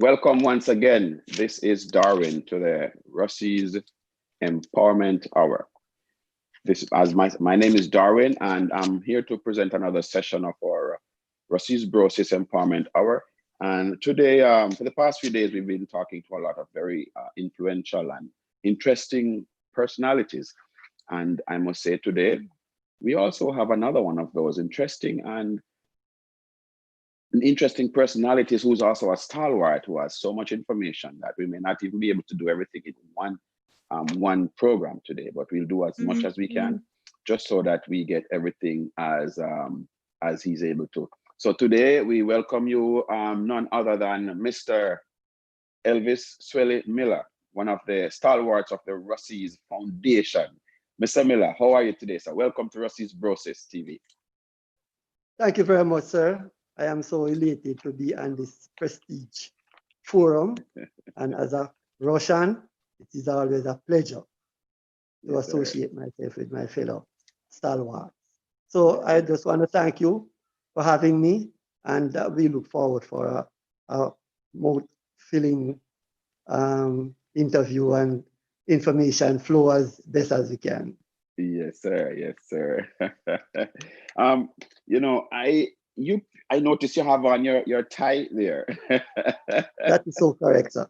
Welcome once again. This is Darwin to the Ruseas Empowerment Hour. My name is Darwin, and I'm here to present another session of our BrotherSister Empowerment Hour. And today, for the past few days, we've been talking to a lot of very influential and interesting personalities. And I must say today, we also have another one of those interesting personalities who's also a stalwart who has so much information that we may not even be able to do everything in one program today, but we'll do as much as we can just so that we get everything as he's able to. So today we welcome you, none other than Mr. Elvis Swellie Miller, one of the stalwarts of the Ruseas Foundation. Mr. Miller, how are you today, sir? Welcome to Ruseas BrotherSister TV. Thank you very much, sir. I am so elated to be on this prestige forum. And as a Russian, it is always a pleasure to associate myself with my fellow stalwarts. So I just want to thank you for having me, and we look forward for a mouth-filling interview and information flow as best as we can. Yes, sir. Yes, sir. I noticed you have on your tie there. That is so correct, sir.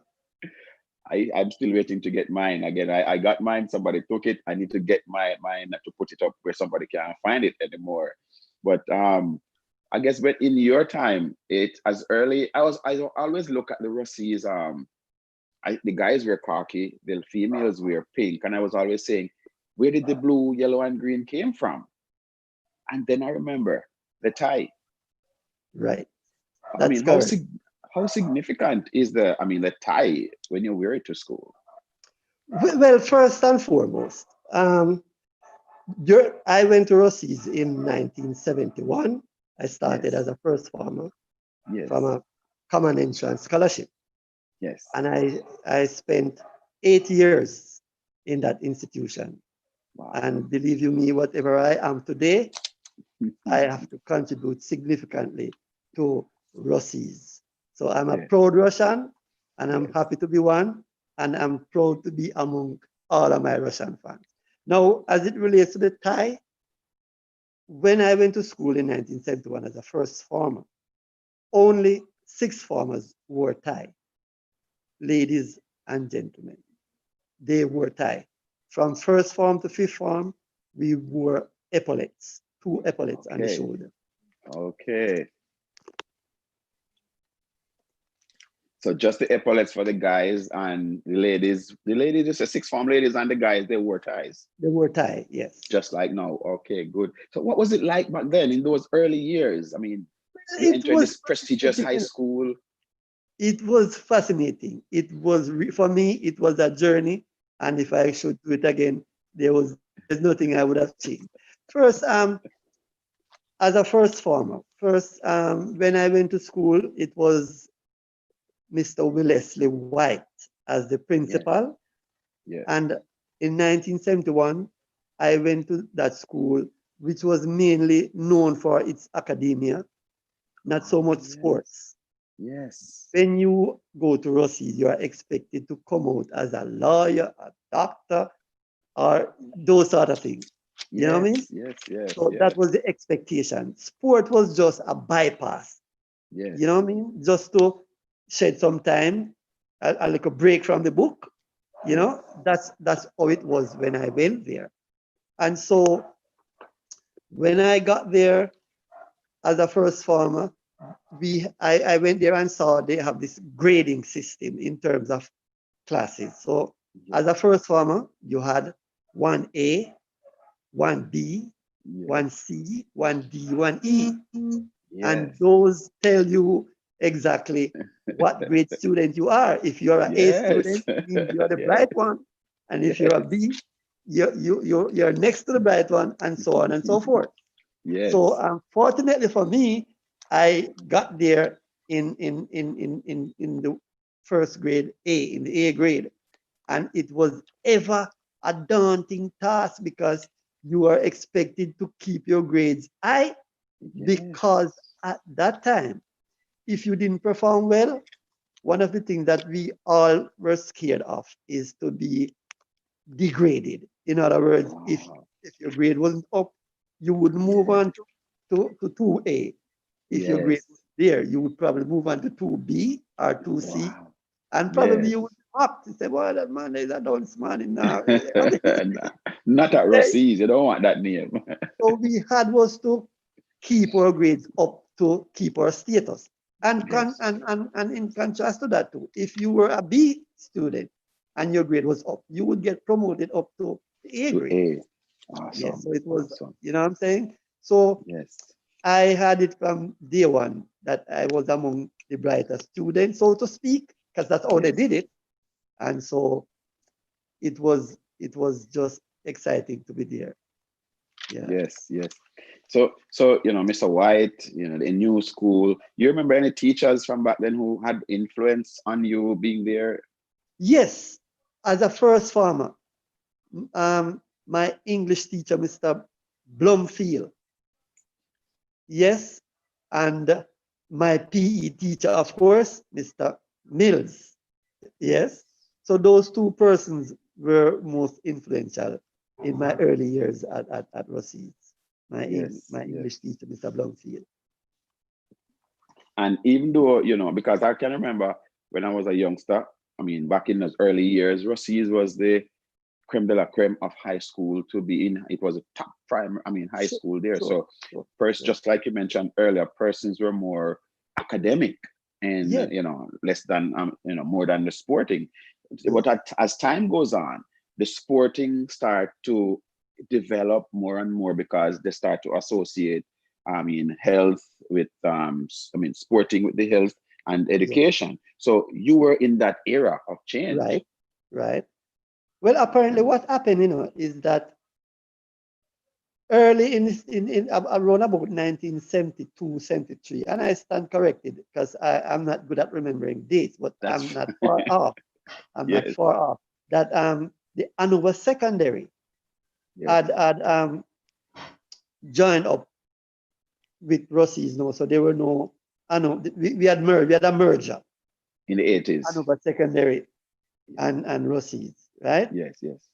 I'm still waiting to get mine. Again, I got mine, somebody took it. I need to get mine to put it up where somebody can't find it anymore. But I guess but in your time, I always look at the Ruseas, the guys wear khaki, the females wear pink, and I was always saying, where did the blue, yellow, and green came from? And then I remember the tie. Right. That's how significant is the tie when you wear it to school? Well, first and foremost, I went to Ruseas in 1971. I started as a first farmer from a common entrance scholarship. Yes. And I spent 8 years in that institution. Wow. And believe you me, whatever I am today, I have to contribute significantly to Ruseas. So I'm a proud Russian, and I'm happy to be one, and I'm proud to be among all of my Russian fans. Now, as it relates to the tie, when I went to school in 1971 as a first farmer, only 6 farmers wore tie, ladies and gentlemen. They wore tie. From first farm to fifth farm, we wore epaulets, 2 epaulets on the shoulder. Okay. So just the epaulets for the guys, and the ladies, just the 6th form ladies and the guys, they wore ties. They wore tie, yes. Just like now. Okay, good. So what was it like back then in those early years? I mean, you entered this prestigious high school. It was fascinating. It was, for me, it was a journey. And if I should do it again, there's nothing I would have changed. First, as a first farmer, when I went to school, it was Mr. Wellesley White as the principal. Yeah. And in 1971, I went to that school, which was mainly known for its academia, not so much sports. Yes. When you go to Ruseas, you are expected to come out as a lawyer, a doctor, or those sort of things. You know what I mean? Yes. So that was the expectation. Sport was just a bypass. Yes. You know what I mean? Just to shed some time, a little break from the book. You know, that's how it was when I went there. And so when I got there as a first farmer, I went there and saw they have this grading system in terms of classes. So as a first farmer, you had 1A, 1B, 1C, 1D, 1E. And those tell you exactly what grade student you are. If you're an A student, you're the bright one. And if you're a B, you're next to the bright one, and so on and so forth. Yes. So unfortunately for me, I got there in the first grade A, in the A grade. And it was ever a daunting task because you are expected to keep your grades high, because at that time, if you didn't perform well, one of the things that we all were scared of is to be degraded. In other words, Wow. if your grade wasn't up, you would move Yes. on to 2A. If your grade Yes. was there, you would probably move on to 2B or 2C, Wow. and probably Yes. you would opt to say, well, that man is a dunce man in now. Not at Ruseas. You don't want that name. So we had was to keep our grades up to keep our status. Yes. And in contrast to that too, if you were a B student and your grade was up, you would get promoted up to the A To grade. A. Yes, Awesome. so it was, Awesome. you know what I'm saying? So Yes. I had it from day one that I was among the brightest students, so to speak, because that's how they Yes. did it. And so it was just exciting to be there. Yeah. Yes. Yes. So Mr. White, the new school. You remember any teachers from back then who had influence on you being there? Yes, as a first farmer, my English teacher, Mr. Blumfield, yes, and my PE teacher, of course, Mr. Mills, yes. So those two persons were most influential in my early years at Ruseas. Yes. My Yes. English teacher, Mr. Blumfield. And even though, because I can remember when I was a youngster, I mean, back in those early years, Ruseas was the creme de la creme of high school to be in. It was a top prime, high Sure, school there. sure, So sure, first, sure. just like you mentioned earlier, persons were more academic and, Yes, less than, more than the sporting. yes, But as time goes on, the sporting start to develop more and more because they start to associate, health with, sporting with the health and yes. education. So you were in that era of Right, change. right. Well, apparently, what happened, is that early around about 1972, 73, and I stand corrected because I'm not good at remembering dates, but I'm That's not far off. I'm not yes, far off. That the Anova Secondary yes. had joined up with Rossi's, no, so there were no. I know we had merged. We had a merger, In the 80s. Anova Secondary and Rossi's, right? Yes, yes.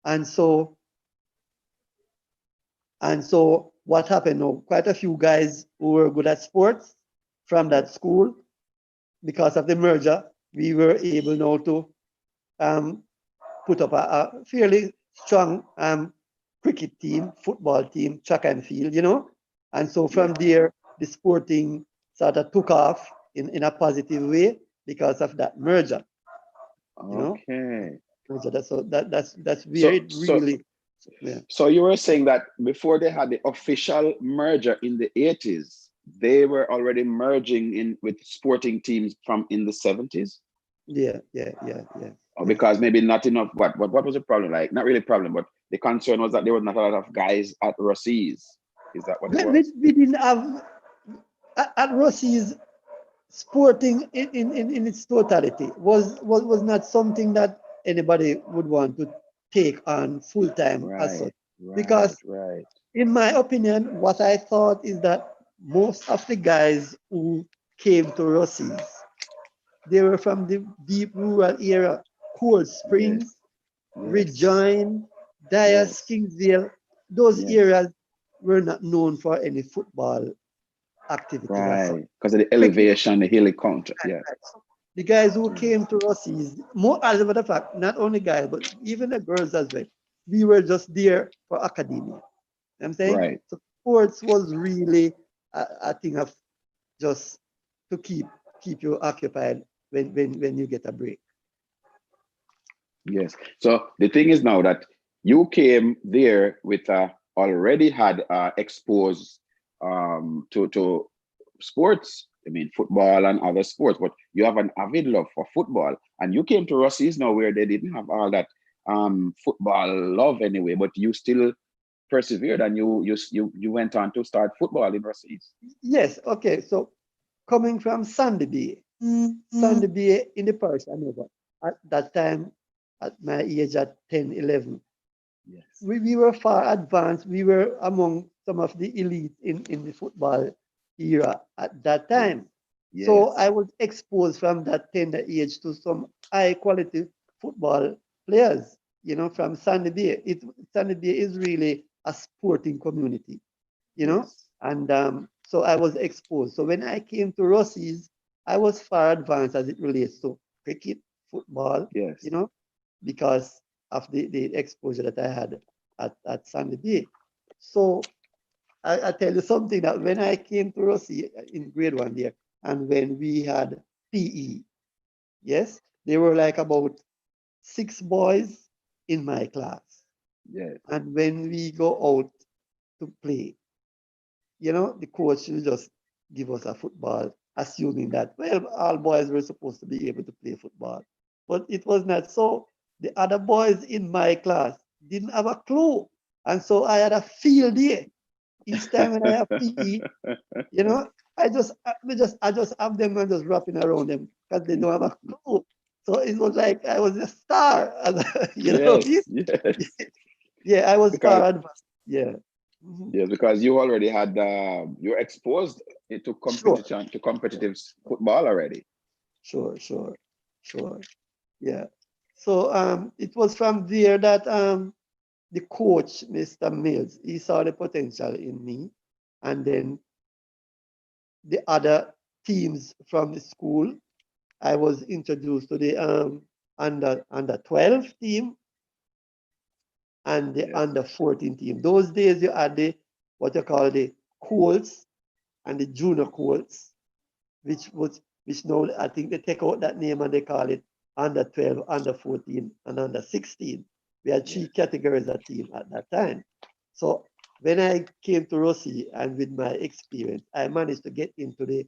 And so what happened now? Quite a few guys who were good at sports from that Yes. school, because of the merger, we were able now to um, put up a fairly strong cricket team, football team, track and field, And so Yes. from there, the sporting sort of took off in a positive way because of that merger, you know. Okay. Merger. That's where So it so really, yeah. so you were saying that before they had the official merger in the 80s, they were already merging in with sporting teams from in the 70s? Yeah, yeah, yeah, yeah, Or yeah. because maybe not enough what was the problem? Like not really a problem, but the concern was that there was not a lot of guys at Ruseas. Is that what it was? We didn't have at Rossi's sporting in its totality was not something that anybody would want to take on full time as such. Right, right, Because right. in my opinion, what I thought is that most of the guys who came to Rossi's, they were from the deep rural area, Cold Yes, Springs, yes, Rejoin, Dyers, yes, Kingsville. Those yes. areas were not known for any football activities as such. Right. Because of the Cricket, elevation, the hilly country. right, Yeah. right. So the guys who Yeah. came to Rossi's, more as a matter of fact, not only guys, but even the girls as well, we were just there for academia. You know what I'm saying? Right. So sports was really a thing of just to keep you occupied when you get a break. Yes. So the thing is now that you came there with already had exposed to sports. I mean, football and other sports, but you have an avid love for football, and you came to Rusty's now where they didn't have all that football love anyway, but you still persevered and you went on to start football in Rusty's. Yes, okay. So coming from Sandy Bay, Sandy Bay in the parish, I know, but at that time, at my age at 10, 11, Yes. we were far advanced. We were among some of the elite in the football era at that Yes. time. So Yes. I was exposed from that tender age to some high quality football players, from Sandy Bay. Sandy Bay is really a sporting community, Yes. and so I was exposed. So when I came to Ruseas, I was far advanced as it relates to cricket, football, Yes. you know, because of the exposure that I had at Sandy Bay. So I tell you something that when I came to Rossi in grade one there, and when we had PE, yes, there were like about 6 boys in my class. Yes. And when we go out to play, the coach will just give us a football, assuming that, well, all boys were supposed to be able to play football. But it was not so. The other boys in my class didn't have a clue. And so I had a field day. Each time when I have PE, I just have them and just wrapping around them because they don't have a clue. So it was like I was a star. Yes. Yes. Yeah, I was Because far advanced. Yeah. Mhm. yes, because you already had you're exposed into Sure, competition to competitive football already. sure. Yeah. So it was from there that the coach, Mr. Mills, he saw the potential in me, and then the other teams from the school, I was introduced to the under 12 team and the Yes. under 14 team. Those days you had the what you call the Colts and the junior Colts, which now I think they take out that name and they call it under 12, under 14, and under 16. We had Yes. three categories of team at that time. So when I came to Rossi and with my experience, I managed to get into the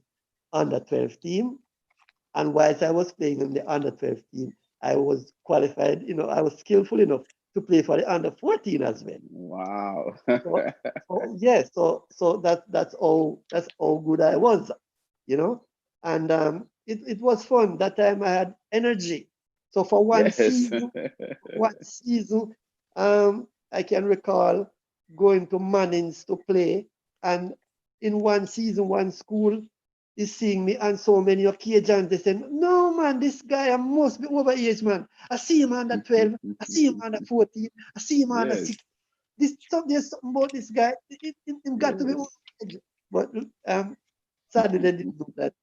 under 12 team. And whilst I was playing in the under 12 team, I was qualified, I was skillful enough to play for the under 14 as well. Wow. So, yeah, so that's how good I was, you know. And it was fun. That time I had energy. So for Yes. one season, I can recall going to Mannings to play, and in one season, one school is seeing me on so many occasions. They say, "No, man, this guy must be over age, man. I see him under 12, I see him under 14, I see him under Yes. 6. There's something about this guy. It got to be over Yes. age." But sadly, they didn't know that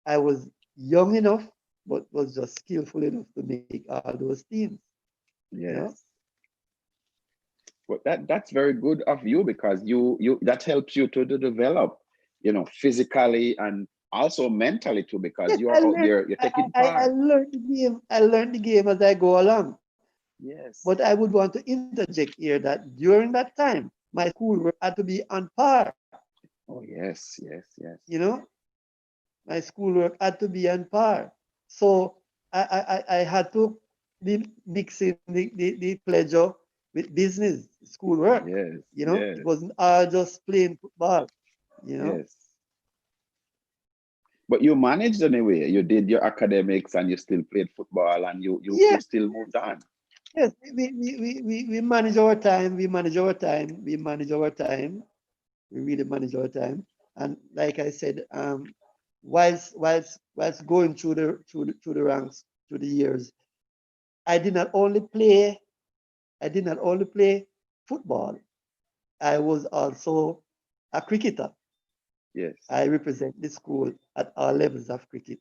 I was young enough, but was just skillful enough to make all those teams. You know, Yes. Well, that's very good of you because you that helps you to develop, physically and also mentally too, because yes, you're out there, you're taking I part. learned the game. I learned the game as I go along. Yes. But I would want to interject here that during that time, my schoolwork had to be on par. Oh yes, yes, yes. You know, my schoolwork had to be on par. So I had to be mixing the pleasure with business, schoolwork. Yes, It yes, wasn't all just playing football. You know, yes. But you managed anyway. You did your academics and you still played football and you yes, still moved on. yes. We manage our time. We manage our time. We manage our time. We really manage our time. And like I said, whilst going through the ranks through the years, I did not only play I did not only play football. I was also a cricketer. Yes, I represent the school at all levels of cricket.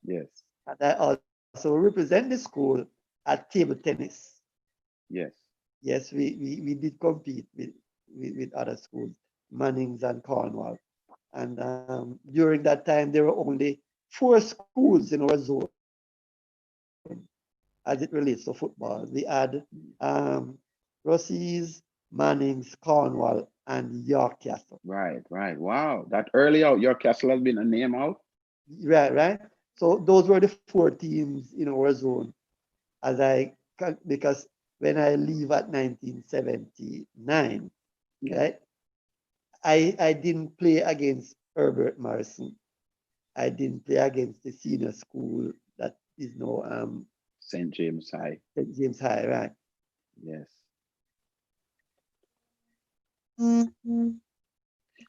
yes, And I also represent the school at table tennis. yes. Yes, we did compete with other schools, Mannings and Cornwall. And during that time, there were only 4 schools in our zone as it relates to football. We had Ruseas, Mannings, Cornwall, and York Castle. Right, right. Wow. That early out, your castle has been a name out. Right. So those were the 4 teams in our zone. Because when I leave at 1979, Yes. right, I didn't play against Herbert Morrison. I didn't play against the senior school that is now St. James High. St. James High, right? Yes.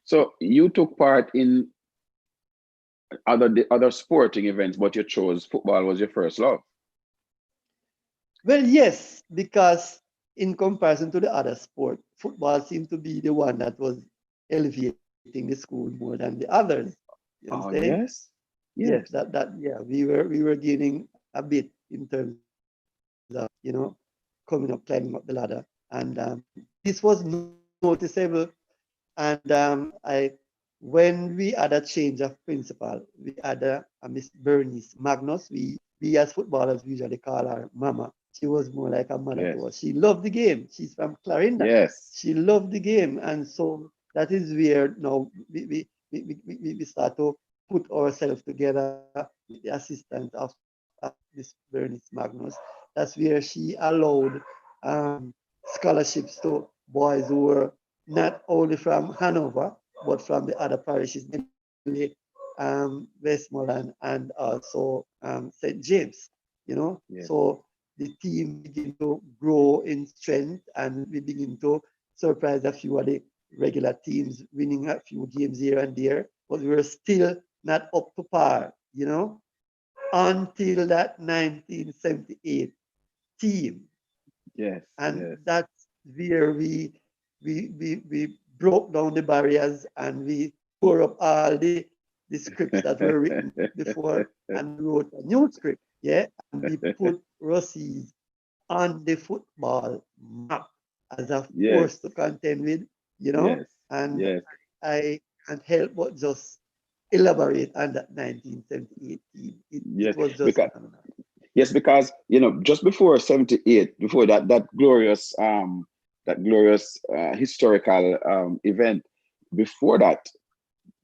So you took part in other sporting events, but you chose football was your first love. Well, yes, because in comparison to the other sport, football seemed to be the one that was elevating the school more than the others. You Oh understand? yes, Yes, yes, yeah, we were gaining a bit in terms of, coming up, climbing up the ladder. And this was noticeable. And when we had a change of principal, we had a Miss Bernice Magnus. We as footballers usually call her Mama. She was more like a mother to yes, us. She loved the game. She's from Clarinda. yes, She loved the game, and so that is where now we start to put ourselves together with the assistance of this Bernice Magnus. That's where she allowed scholarships to boys who were not only from Hanover, but from the other parishes, namely Westmoreland and also St. James, yes, So the team begin to grow in strength and we begin to surprise a few of the regular teams, winning a few games here and there, but we were still not up to par, until that 1978 team. yes, And yes, that's where we broke down the barriers and we tore up all the scripts that were written before and we wrote a new script, yeah, and we put Ruseas on the football map as a yes, force to contend with, yes, and yes, I can't help but just elaborate on that 1978 team. It yes. was just Because phenomenal. yes, because just before 78, before that glorious historical event, before that,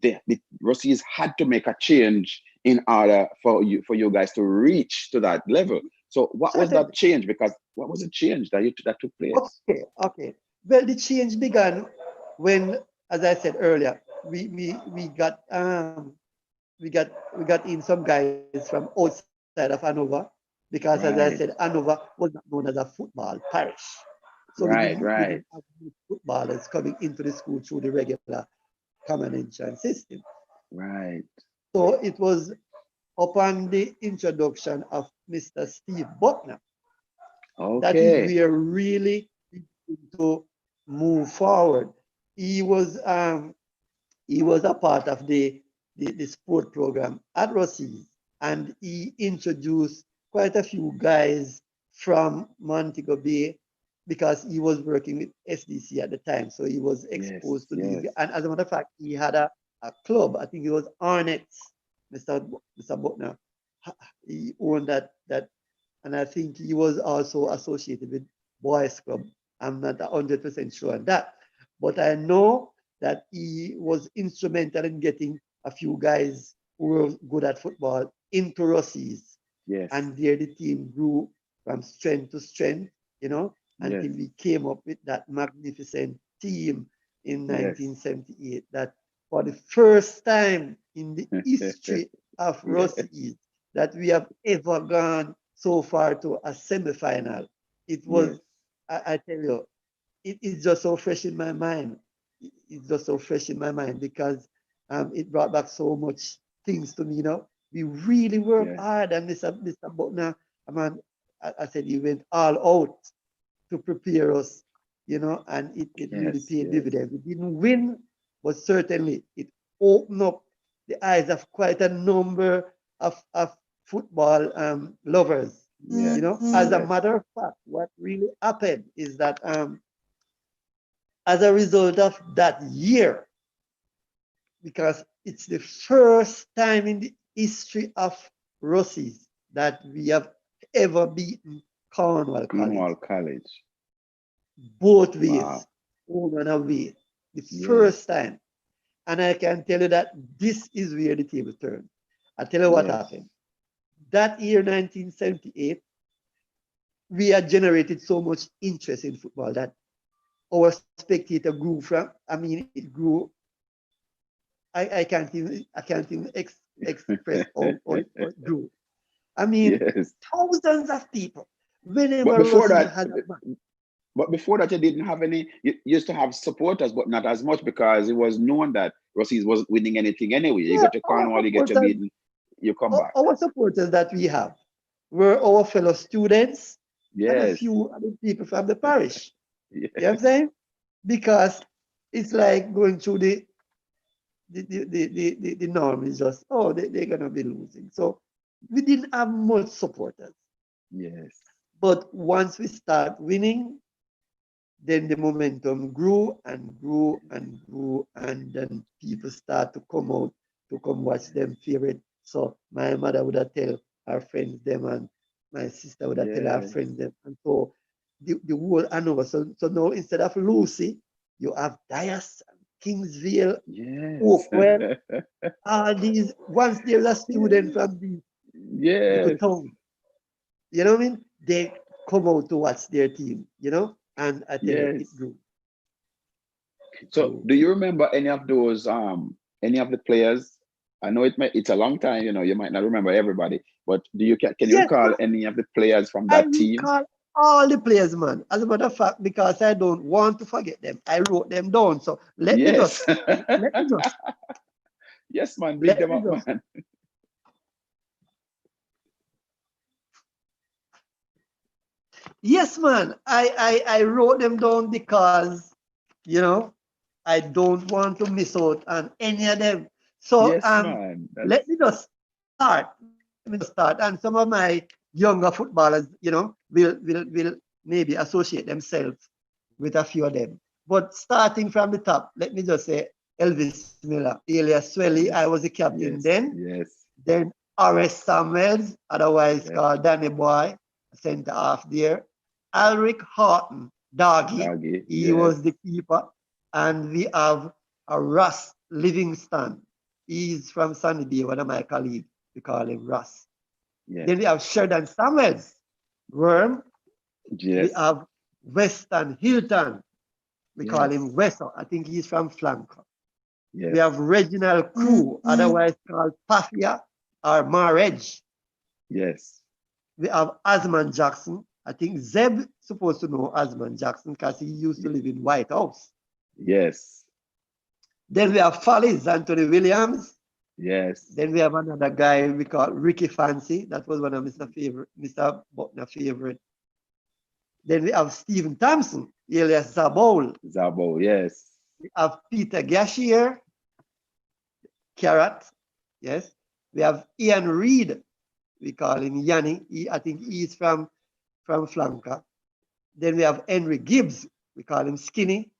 the Russians had to make a change in order for you guys to reach to that level. So what was that Certainly. change? Because what was the change that took place? Okay. Well, the change began when, as I said earlier, we got in some guys from outside of Hanover because, as I said, Right, Hanover was not known as a football parish. So right, we didn't right, have footballers coming into the school through the regular common entrance system. right. So it was upon the introduction of Mr. Steve Butner that is Okay. where really to move forward. He was um, he was a part of the sport program at Rossi's, and he introduced quite a few guys from Montego Bay because he was working with SDC at the time. So he was Yes, exposed to these yes, guys. And as a matter of fact, he had a club. I think it was Arnett's, Mr. Butner. He owned that, and I think he was also associated with Boys Club. I'm not 100% sure on that, but I know that he was instrumental in getting a few guys who were good at football into Rossies. yes, And there the team grew from strength to strength, yes, until we came up with that magnificent team in yes. 1978 that for the first time in the history of Yes, Rossies that we have ever gone so far to a semi-final. It yes, was, I tell you, it is just so fresh in my mind. It's just so fresh in my mind because it brought back so much things to me. We really worked yes, hard, and Mr. Butner, I said he went all out to prepare us, and it really yes, paid yes, dividends. We didn't win, but certainly it opened up the eyes of quite a number of football lovers. yes, As a yes, matter of fact, what really happened is that as a result of that year, because it's the first time in the history of Rossies that we have ever beaten Cornwall College, Greenwald College. both Wow. ways, home and away. The Yes, first time. And I can tell you that this is where the table turned. I tell you what yes, happened. That year, 1978, we had generated so much interest in football that our spectator grew from, it grew. I can't even express how it grew. I mean, yes. thousands of people. But Whenever before Rossi that, had a match. before that, you didn't have any. You used to have supporters, but not as much because it was known that Ruseas wasn't winning anything anyway. You Yeah, go to Cornwall, you get your meeting, you come back. our supporters that we have were our fellow students and a Yes. few other people from the parish. Yes. You know what I'm saying? Because it's like going through the norm is just, oh, they're going to be losing. So we didn't have much supporters. Yes. But once we start winning, then the momentum grew and grew and grew, and then people start to come out to come watch them favorite. So my mother would have tell her friends them, and my sister would have tell her Yes. friends them, and so the whole Hanover. So now instead of Lucy, you have Dias, Kingsville, Yes. Oakwell, all these. Once there's a student from the little Yes. town, you know what I mean? They come out to watch their team, you know, and I tell you, it Yes. grew. So, do you remember any of those, any of the players? I know it's a long time, you might not remember everybody, but can you Yes, recall man, any of the players from I that team? recall all the players, man. As a matter of fact, because I don't want to forget them, I wrote them down. So Yes. let me just, Yes, man, big let them me up, just. man. Yes, man, I wrote them down because, you know, I don't want to miss out on any of them. So Yes, man. let me just start. Let me just start. And some of my younger footballers, will maybe associate themselves with a few of them. But starting from the top, let me just say Elvis Miller, alias Swellie. I Yes. was the captain Yes. then. Yes. Then Horace Samuels, otherwise Yes. called Danny Boy, centre half there. Alric Horton, Doggy, Doggy. he Yes. was the keeper. And we have a Russ Livingston. He's from Sunny Bay, one of my colleagues. We call him Russ. Yes. Then we have Sheridan Samuels, Worm. We Yes. have Weston Hilton. We call Yes. him Weston. I think he's from Flanker. We Yes. have Reginald Crew, otherwise called Pafia or Marriage. Yes. We have Asman Jackson. I think Zeb supposed to know Asman Jackson because he used to live in White House. Yes. Then we have Follies, Anthony Williams. Yes. Then we have another guy we call Ricky Fancy. That was one of Mr. Buckner's favorite. Then we have Stephen Thompson, alias Zabol. Zabo. Yes. We have Peter Gashier, Carrot. Yes. We have Ian Reed. We call him Yanni. I think he's from Flanker. Then we have Henry Gibbs. We call him Skinny.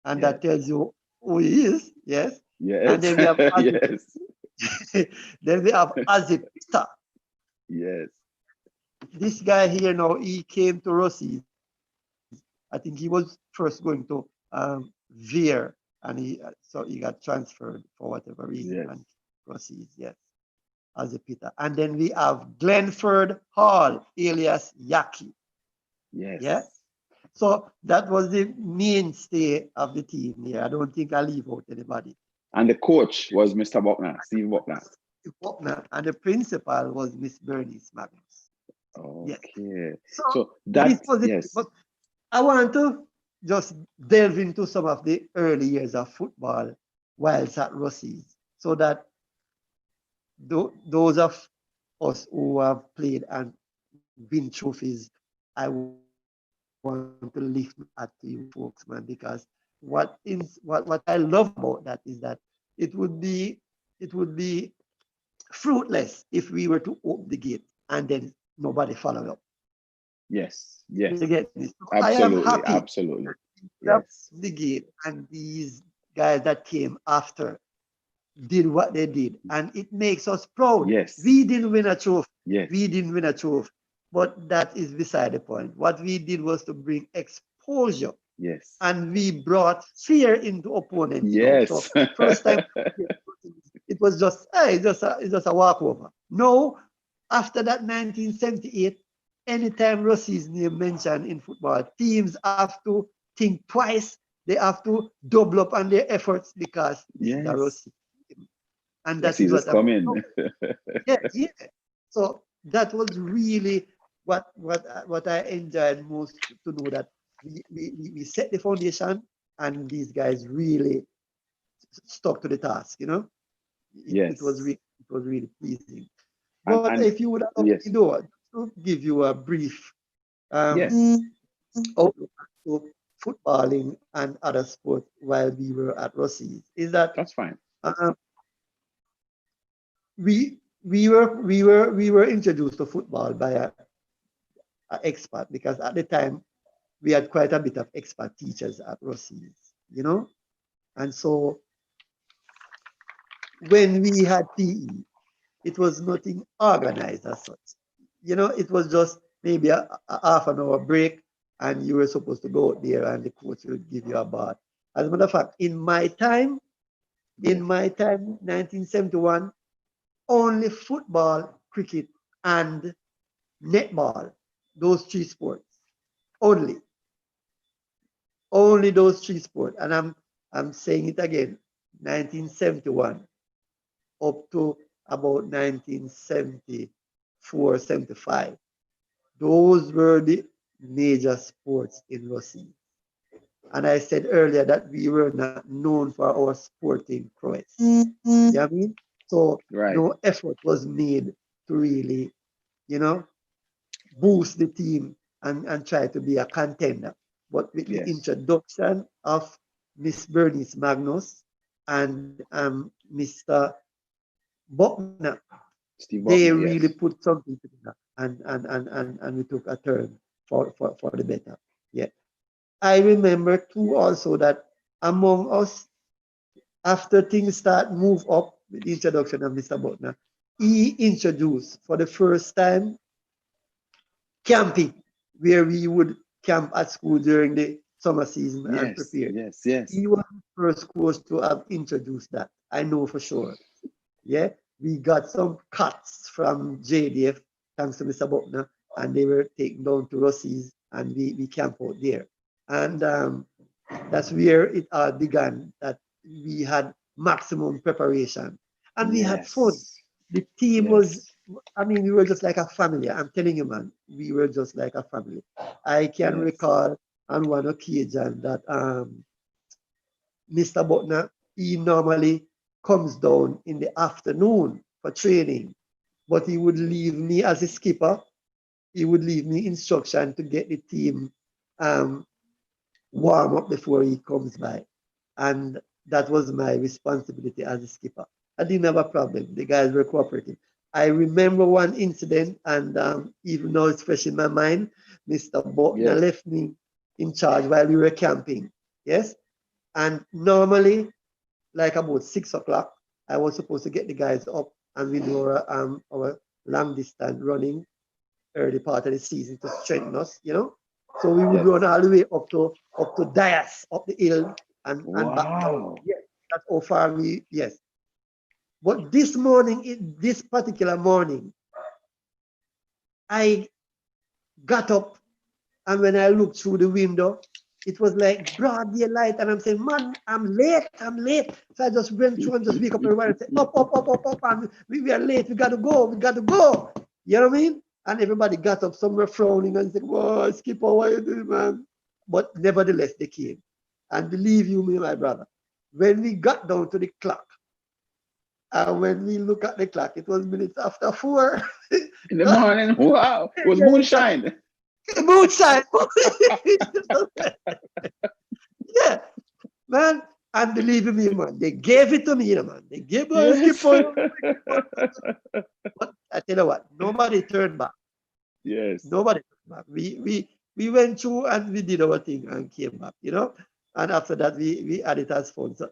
And Yes. that tells you who he is. Yes. And Yes. then we have Yes. then we have Azzy Peter. Yes. This guy here now, he came to Ruseas. I think he was first going to Veer, and so he got transferred for whatever reason. Yes. And Ruseas, yes, Azzy Peter. And then we have Glenford Hall, alias Yaki. Yes. Yeah. So that was the mainstay of the team here. I don't think I leave out anybody. And the coach was Mr. Buckner, Steve Buckner. And the principal was Miss Bernice Magnus. Okay. Yes. So this that, was it. yes. But I want to just delve into some of the early years of football whilst at Ruseas, so that those of us who have played and win trophies, I want to lift my hat to you folks, man, because what I love about that is that it would be fruitless if we were to open the gate and then nobody followed up. Yes. Yes. You get me? So I am Absolutely. happy Absolutely. that Yes. the gate and these guys that came after did what they did, and it makes us proud. Yes. We didn't win a trophy. Yes. We didn't win a trophy, but that is beside the point. What we did was to bring exposure, Yes. and we brought fear into opponents. Yes. So first time it was just, hey, it's just a walkover. No, after that 1978, anytime Russie's name mentioned in football, teams have to think twice. They have to double up on their efforts because this is a Yes. Russie. And that is Ruseas is what I'm coming. yeah. So that was really what I enjoyed most, to know that we set the foundation, and these guys really stuck to the task. You know, it was Yes. really pleasing. But And if you would allow me, yes. though, to give you a brief Yes. outlook to footballing and other sports while we were at Ruseas, is that That's fine. um, we were introduced to football by a expert, because at the time we had quite a bit of expert teachers at Ruseas, you know, and so when we had PE, it was nothing organized as such. You know, it was just maybe a half an hour break, and you were supposed to go out there and the coach would give you a bath. As a matter of fact, in Yes. my time, 1971, only football, cricket, and netball, those three sports, only, only those three sports. And I'm saying it again, 1971 up to about 1974, 75. Those were the major sports in Rossi. And I said earlier that we were not known for our sporting prowess. You know what I mean? So Right. no effort was made to really, you know, boost the team and try to be a contender. But with the Yes. introduction of Miss Bernice Magnus and Mr. Buckner, Steve they Buckner. really Yes. put something together, and we took a turn for the better. Yeah. I remember too also that among us, after things start move up with the introduction of Mr. Buckner, he introduced for the first time camping, where we would camp at school during the summer season and Yes. prepare. Yes. Yes. He was the first coach to have introduced that. I know for sure. Yeah, we got some cuts from JDF, thanks to Mr. Buckner, and they were taken down to Russie's, and we camped out there. And that's where it all began, that we had maximum preparation. And we had fun. Yes. The team was, Yes. I mean, we were just like a family. I'm telling you, man, we were just like a family. I can Yes. recall on one occasion that Mr. Buckner, he normally comes down in the afternoon for training, but he would leave me as a skipper. He would leave me instruction to get the team um, warm up before he comes by. And that was my responsibility as a skipper. I didn't have a problem. The guys were cooperative. I remember one incident, and even though it's fresh in my mind, Mr. Buckner Yes. left me in charge while we were camping. Yes. And normally, like about 6 o'clock, I was supposed to get the guys up, and we do our long distance running early part of the season to strengthen us, you know. So we would Yes. run all the way up to Dias, up the hill, and back down. Wow. Yes, that's how far we, yes. But this morning, this particular morning, I got up, and when I looked through the window, it was like broad daylight, and I'm saying, man, I'm late, I'm late. So I just went through and just wake up everybody and say, up, up, up, up, up, and we are late, we got to go, we got to go. You know what I mean? And everybody got up, some were frowning and said, whoa, Skipper, what you doing, man? But nevertheless, they came. And believe you me, my brother, when we got down to the clock, and when we look at the clock, it was minutes after 4. In the morning. Wow. It was Yeah, moonshine. moonshine. Yeah, man. And believe me, man, they gave it to me, you know, man. They gave us Yes. Skipper. But I tell you what, nobody turned back. Yes. Nobody turned back. We went through and we did our thing and came back, you know. And after that, we had it as fun. So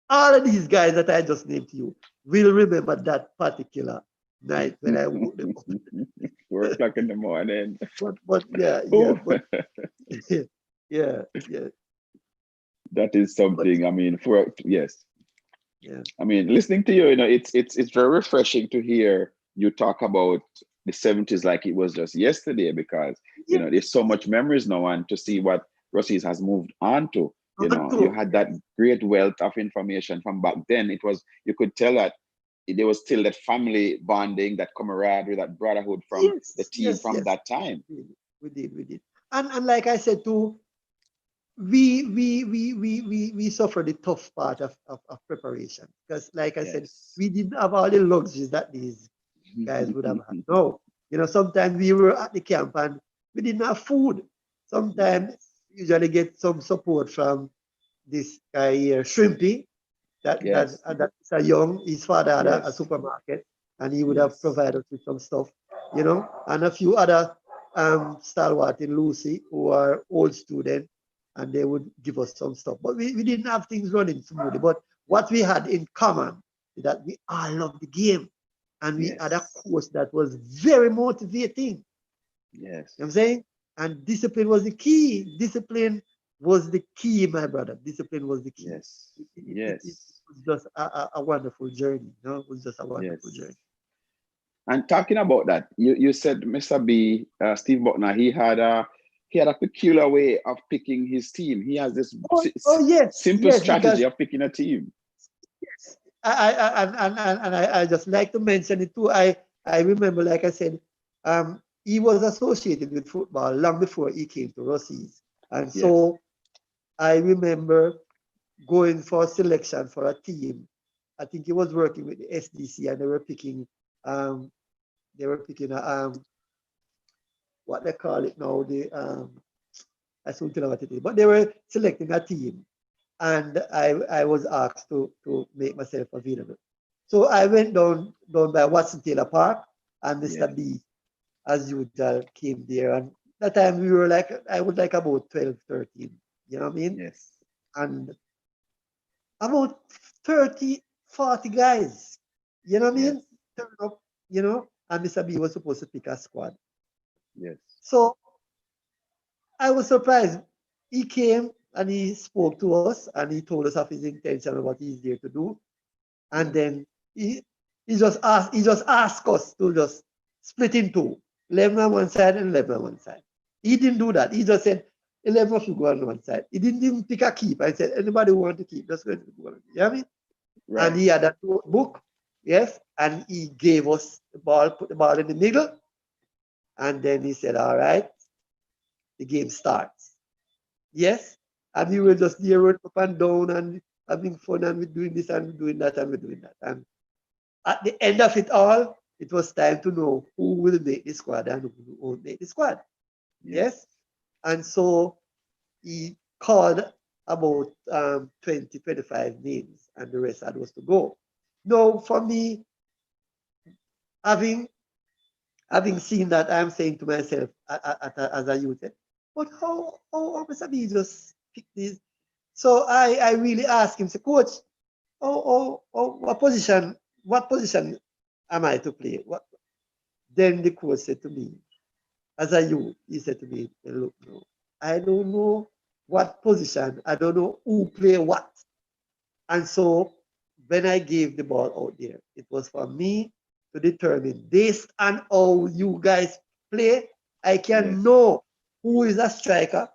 all of these guys that I just named to you will remember that particular night when I woke them up. 4 o'clock in the morning. But yeah, Oh, but yeah, yeah. that is But something. I mean, for yes. yeah, I mean, listening to you, it's very refreshing to hear you talk about the 70s like it was just yesterday, because yeah. there's so much memories now, and to see what Russies has moved on to. You Anto, had that great wealth of information from back then. It was, you could tell that there was still that family bonding, that camaraderie, that brotherhood from the yes, team yes, from yes. that time. We did. And like I said too, we suffered the tough part of preparation because, like I said, Yes. we didn't have all the luxuries that these guys would have had. No, sometimes we were at the camp and we didn't have food. Sometimes Yes. usually get some support from this guy here, Shrimpy, Yes. that's a young, his father had a Yes. supermarket and he would have Yes. provided us with some stuff, and a few other stalwart in Lucy who are old students and they would give us some stuff. But we didn't have things running smoothly. But what we had in common is that we all loved the game and we had a Yes. course that was very motivating. Yes. You know what I'm saying? And discipline was the key. Discipline was the key, my brother. Discipline was the key. Yes. It Yes. was just a wonderful journey. It was just a wonderful journey. Yes. And talking about that, you said Mr. B, Steve Buckner, he had a peculiar way of picking his team. He has this Oh yes, simple yes, because strategy of picking a team. yes, I just like to mention it too. I remember, like I said, he was associated with football long before he came to Ruseas, and Yes. so I remember going for selection for a team. I think he was working with the SDC, and um, they were picking what they call it now, I soon tell you what it is, but they were selecting a team, and I was asked to make myself available. So I went down by Watson Taylor Park, and Mr. Yes. B, as usual, came there. And that time we were like, I was like about 12, 13. You know what I mean? Yes. And about 30, 40 guys. You know what I Yes. mean? Turn up, and Mr. B was supposed to pick a squad. Yes. So I was surprised. He came and he spoke to us and he told us of his intention and what he's there to do. And Yes. then he just asked us to just split in two, 11 on one side and 11 on one side. He didn't do that. He just said 11 of you go on one side. He didn't even pick a keeper. He said anybody who want to keep, just go to go on. You know what I mean? And Right. he had a notebook, yes, and he gave us the ball, put the ball in the middle, and then he said, all right, the game starts. Yes. And we were just there running up and down and having fun and we're doing this and we're doing that and we're doing that. And at the end of it all, it was time to know who will make the squad and who won't make the squad. Yes. Yes. And so he called about 20, 25 names and the rest had was to go. Now, for me, having having seen that, I'm saying to myself as a youth, but how Mr. B just pick this? So I really asked him, say, Coach, what position am I to play? Then the coach said to me, as a youth, he said to me, look, no, I don't know what position, I don't know who play what. And so when I gave the ball out there, it was for me to determine based on how you guys play, I Yes. can know who is a striker,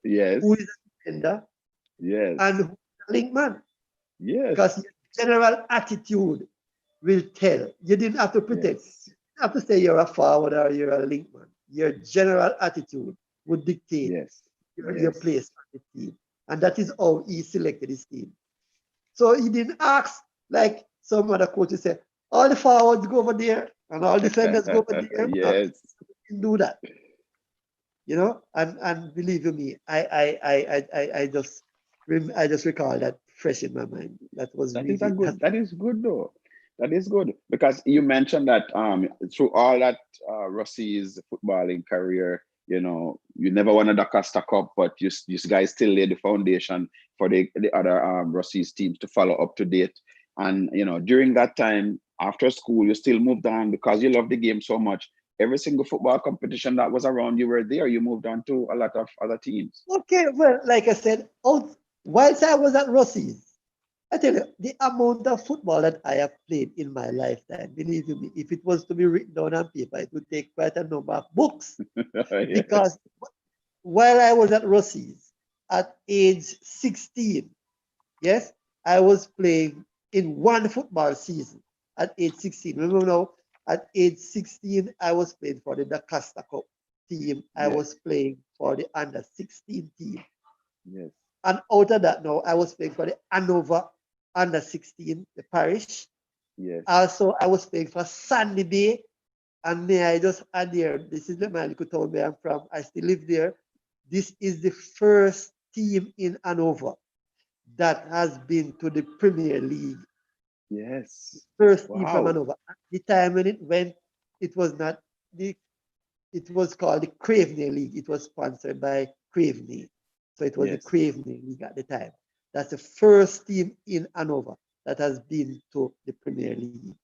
Yes. who is a defender, Yes. and who is a link man. Because Yes. your general attitude will tell. You didn't have to pretend. Yes. You didn't have to say you're a forward or you're a link man. Your general attitude would dictate Yes. your Yes. place on the team. And that is how he selected his team. So he didn't ask like some other coaches say, all the forwards go over there and all defenders go over there. No, Yes. he didn't do that. And believe you me, I just recall that fresh in my mind. That was That is a really good. That is good though. That is good because you mentioned that through all that Rossi's footballing career, you never won a Costa Cup, but you guys still laid the foundation for the other Rossi's teams to follow up to date. And during that time after school, you still moved on because you love the game so much. Every single football competition that was around, you were there. You moved on to a lot of other teams. okay. Well, like I said, whilst I was at Rossi's, I tell you, the amount of football that I have played in my lifetime, believe you me, if it was to be written down on paper, it would take quite a number of books. Yes. Because while I was at Rossi's, at age 16, yes, I was playing in one football season at age 16. Remember now, at age 16, I was playing for the Da Costa Cup team. I Yes. was playing for the under 16 team. Yes. And out of that now, I was playing for the Hanover under 16, the parish. Yes. Also, I was playing for Sandy Bay. And may I just add here, this is the my little town where I'm from. I still live there. This is the first team in Hanover that has been to the Premier League. Yes. First team from Wow. Hanover. At the time when it went, it was not the, it was called the Craveney League. It was sponsored by Craveney. So it was the Yes. Craveney League at the time. That's the first team in Hanover that has been to the Premier League.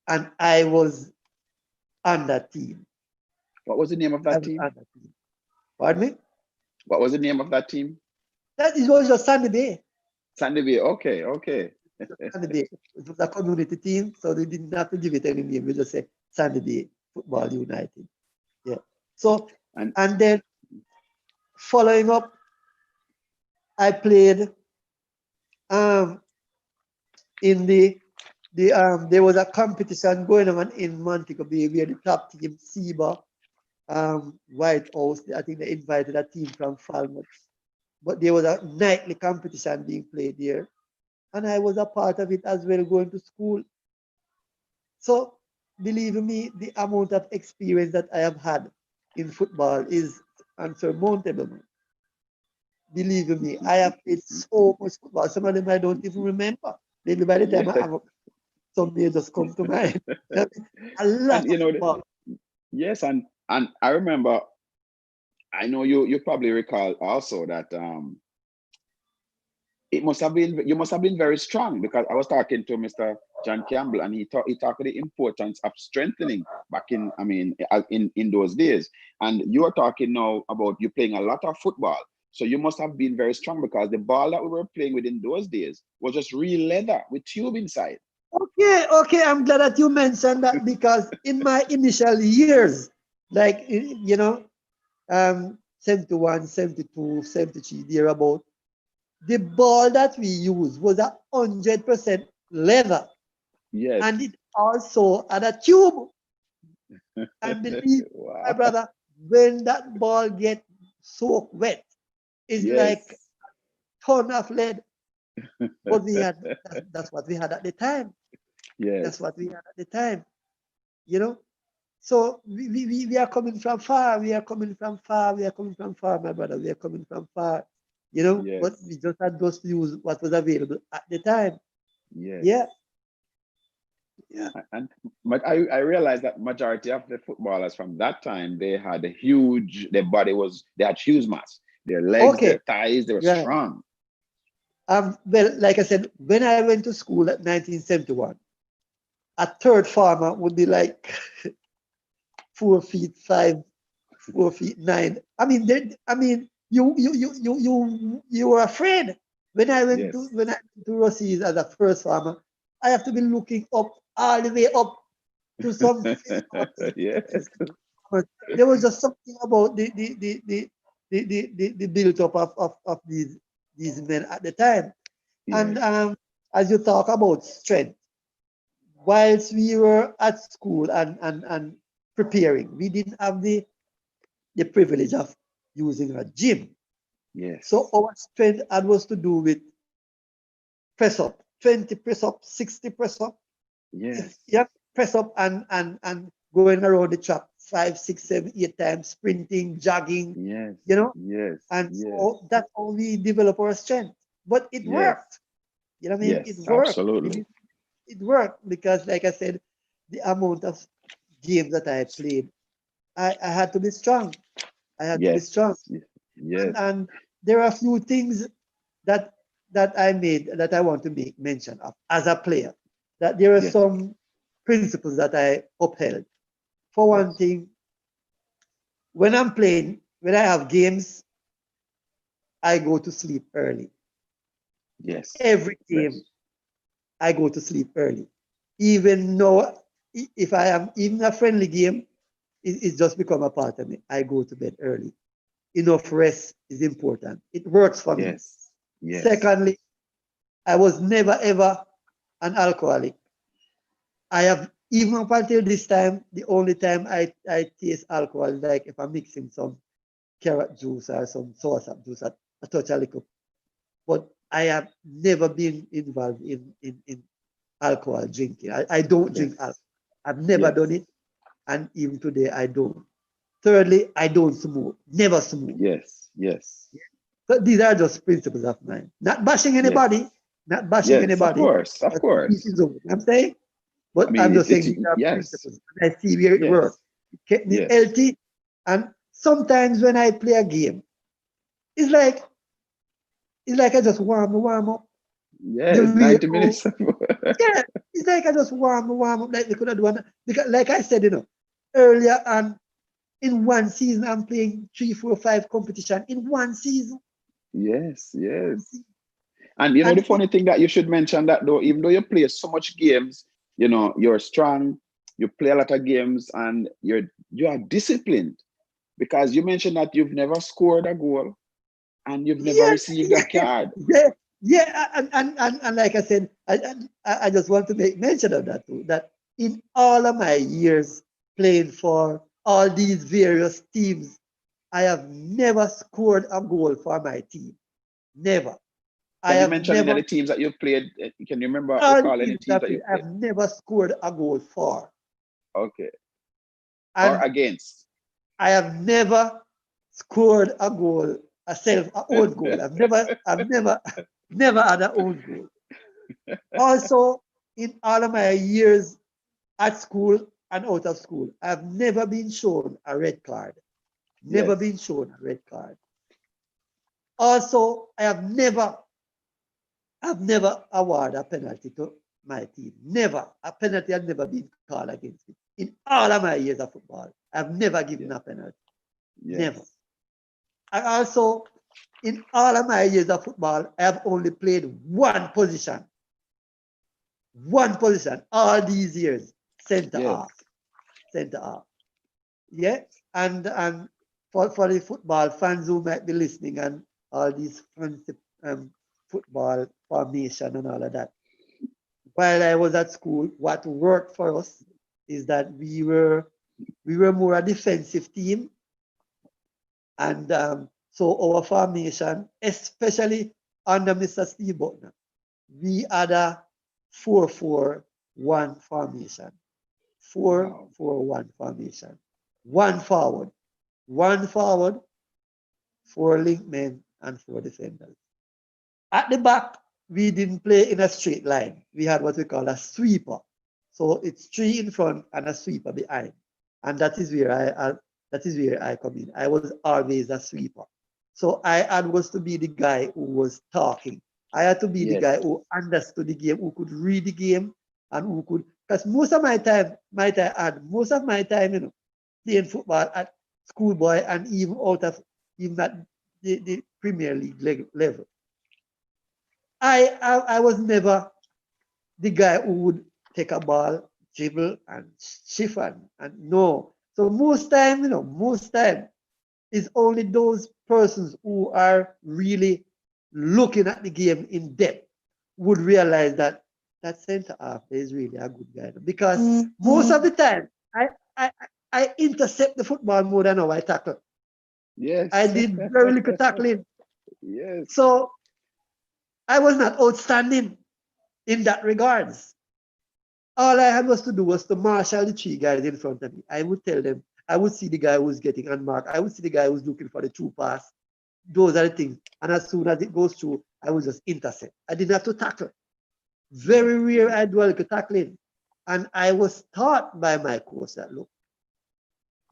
And I was on that team. What was the name of I that was team? on that team. Pardon me? What was the name of that team? That it was just Sandy Bay. Sandy Bay. Okay. Okay. Sandy Bay. It was a community team, so they didn't have to give it any name. We just say Sandy Bay Football United. Yeah. So, And and then following up, I played um in there was a competition going on in Montego Bay where the top team, Seba, White House, I think they invited a team from Falmouth. But there was a nightly competition being played there. And I was a part of it as well, going to school. So believe me, the amount of experience that I have had in football is unsurmountable. Believe me, I have played so much football. Some of them I don't even remember. Maybe by the time I yeah. hang up, some may just come to mind. A lot And of football. yes, and I remember, I know you probably recall also that it must have been, you must have been very strong, because I was talking to Mr. John Campbell, and he talked the importance of strengthening back in, I mean, in those days. And you are talking now about you playing a lot of football. So you must have been very strong, because the ball that we were playing with in those days was just real leather with tube inside. Okay, okay, I'm glad that you mentioned that because in my initial years, like, 71, 72, 73, thereabout, the ball that we used was 100% leather, Yes. and it also had a tube. And believe my Wow. brother, when that ball get soaked wet, it's Yes. like ton of lead. But we had that's what we had at the time. That's Yes. what we had at the time. You know. So we are coming from far. We are coming from far. We are coming from far, my brother. We are coming from far. But Yes. we just had those to use what was available at the time. Yes. Yeah, yeah. And but I realized that majority of the footballers from that time, they had a huge, their body was, they had huge mass. Their legs, Okay, their thighs, they were right. strong. Well, like I said, when I went to school at 1971, a third farmer would be like 4 feet 5, 4 feet 9. I mean, you were afraid. Yes. When I went to Ruseas as a first farmer, I have to be looking up all the way up to some physical. Yes. But there was just something about the build up of these men at the time. And Yes. as you talk about strength, whilst we were at school and preparing, we didn't have the privilege of using a gym. So Yes. our strength had was to do with press up, 20 press up, 60 press up. If Yes. you have press up and going around the track 5, 6, 7, 8 times, sprinting, jogging, Yes. you know, Yes. and Yes. so that's how we develop our strength. But it Yes. worked. You know what I mean? It Yes. worked. Absolutely. It worked because, like I said, the amount of games that I played, I had to be strong. I had to be strong. Yes. Yes. And there are a few things that I made that I want to make mention of as a player. That there are Yes. some principles that I upheld. For one Yes. thing, when I'm playing, when I have games, I go to sleep early. Yes. Every game, Yes. I go to sleep early. Even though if I am even a friendly game, it's just become a part of me. I go to bed early. Enough rest is important. It works for me. Yes. Yes. Secondly, I was never ever an alcoholic. I have even up until this time, the only time I taste alcohol is like if I'm mixing some carrot juice or some sauce juice. a touch a little. But I have never been involved in alcohol drinking. I don't drink alcohol. I've never done it, and even today I don't. Thirdly, I don't smoke. Never smoke. Yes. So these are just principles of mine. Not bashing anybody. Not bashing Yes, of anybody. course, of course. I'm saying, but I mean, I'm just saying it's these are yes, principles. And I see where it works. It kept me yes, healthy. And sometimes when I play a game, it's like I just warm up. The yes. way 90 minutes. yeah, it's like I just warm up like we could have done. Because like I said, earlier on in one season, I'm playing 3, 4, 5 competition in one season. Yes. And the And funny thing that you should mention that though, even though you play so much games, you're strong, you play a lot of games, and you are disciplined, because you mentioned that you've never scored a goal and you've never yeah, received a card. and like I said, I just want to make mention of that too. That in all of my years playing for all these various teams, I have never scored a goal for my team. Never. I Can you have mention any of never the teams that you've played? Can you all the recall any teams teams that I you've played? have never scored a goal for. Okay. Or And against? I have never scored a goal, a own goal. Never had an own goal. Also, in all of my years at school and out of school, I've never been shown a red card. Never Yes. been shown a red card. Also, I've never awarded a penalty to my team. Never. A penalty has never been called against me. In all of my years of football, I've never given a penalty. Never. Yes. I also, in all of my years of football, I have only played one position. One position. All these years. Centre Yes. half. Centre half. Yeah. And for the football fans who might be listening and all these fancy football formation and all of that. While I was at school, what worked for us is that we were more a defensive team, and so our formation, especially under Mr. Steve Butner, we had a 4-4-1 formation. 4-4-1 formation. One forward, 4 linkmen, and 4 defenders. At the back, we didn't play in a straight line. We had what we call a sweeper. So it's 3 in front and a sweeper behind. And that is where I come in. I was always a sweeper. So I was to be the guy who was talking. I had to be the guy who understood the game, who could read the game, and who could, because most of my time, playing football at schoolboy and even out of even at the Premier League level. I was never the guy who would take a ball, dribble, and shift and no. So most time it's only those persons who are really looking at the game in depth would realize that that centre half is really a good guy, because most of the time I intercept the football more than how I tackle. Yes. I did very little tackling. Yes. So I was not outstanding in that regards. All I had was to do was to marshal the 3 guys in front of me. I would tell them, I would see the guy who's getting unmarked. I would see the guy who's looking for the true pass. Those are the things. And as soon as it goes through, I would just intercept. I didn't have to tackle. Very rare I do a little tackling. And I was taught by my coach that, look,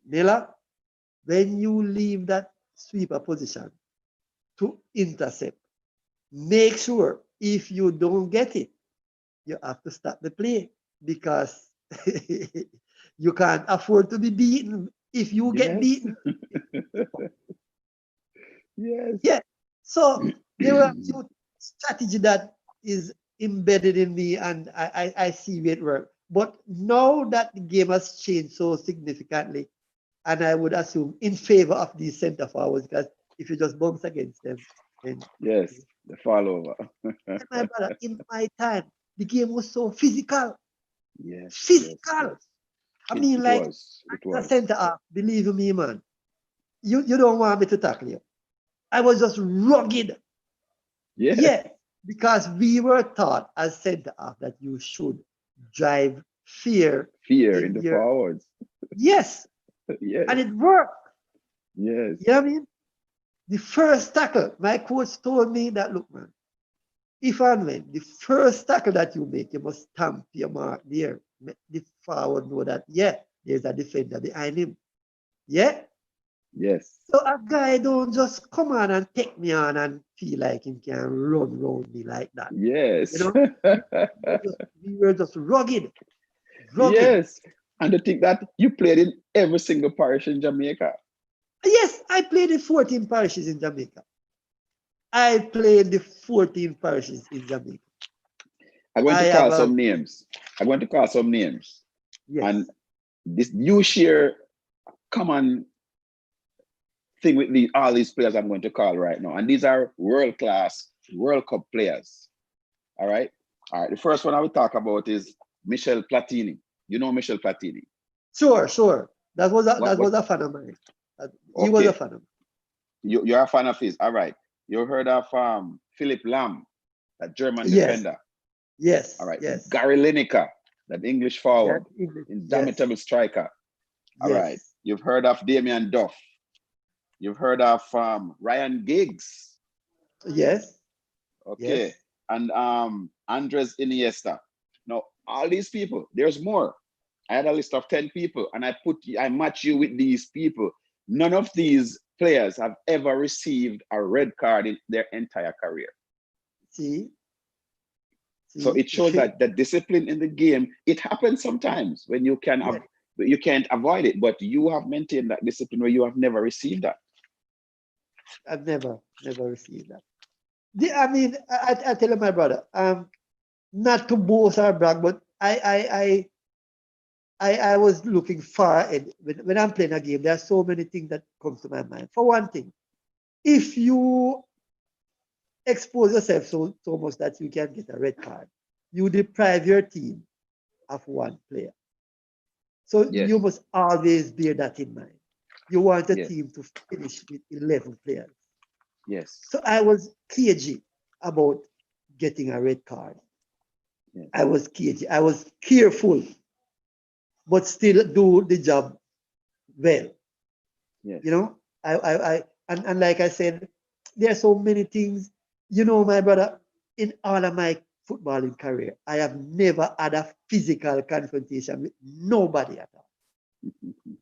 Miller, when you leave that sweeper position to intercept, make sure if you don't get it, you have to stop the play, because you can't afford to be beaten. If you get beaten, Yes. yeah. So there were a few strategy that is embedded in me, and I see where it works. But now that the game has changed so significantly, and I would assume in favor of these centre forwards, because if you just bounce against them, then Yes. The follower. my brother, in my time, the game was so physical. Yes. Physical. I mean, It like, was. It as a was. centre half, believe me, man, you don't want me to tackle you. I was just rugged. Yes. Yeah, because we were taught as center half that you should drive fear Fear in in the your, forwards. yes, Yes. and it worked. Yes. You know what I mean? The first tackle, my coach told me that, look, man, if and when the first tackle that you make, you must stamp your mark there. Make the forward know that, yeah, there's a defender behind him. Yeah. Yes. So a guy don't just come on and take me on and feel like he can run round me like that. You Yes. know, we were just rugged, rugged. Yes. And to think that you played in every single parish in Jamaica. Yes, I played in 14 parishes in Jamaica. I played the 14 parishes in Jamaica. I'm going I to have call a, some names. I'm going to call some names. And yes, this you share common thing with all these players I'm going to call right now. And these are world-class World Cup players. All right. All right. The first one I will talk about is Michel Platini. You know Michel Platini. sure, sure. What That what was a fan of mine. He was a okay. fan of mine. You're a fan of his. All right. You heard of Philip Lam, that German Yes, defender. All yes, right. yes, Gary Lineker, that English yes, forward, English, yes, indomitable striker. All right. yes, You've heard of Damien Duff. You've heard of Ryan Giggs. yes, Okay. yes. And Andres Iniesta. Now, all these people, there's more. I had a list of 10 people and I match you with these people. None of these players have ever received a red card in their entire career. See, So see, it shows that the discipline in the game, it happens sometimes when yes. you can't avoid it, but you have maintained that discipline where you have never received that. I've never received that. I mean, I tell you, my brother, not to boast or brag, but I was looking far ahead. When I'm playing a game, there are so many things that comes to my mind. For one thing, if you expose yourself so much that you can get a red card, you deprive your team of one player. So you Yes, must always bear that in mind. You want the yes, team to finish with 11 players. yes, So I was cagey about getting a red card. yes, I was cagey. I was careful, but still do the job well. yes, You know, and like I said, there are so many things. You know, my brother, in all of my footballing career, I have never had a physical confrontation with nobody at all.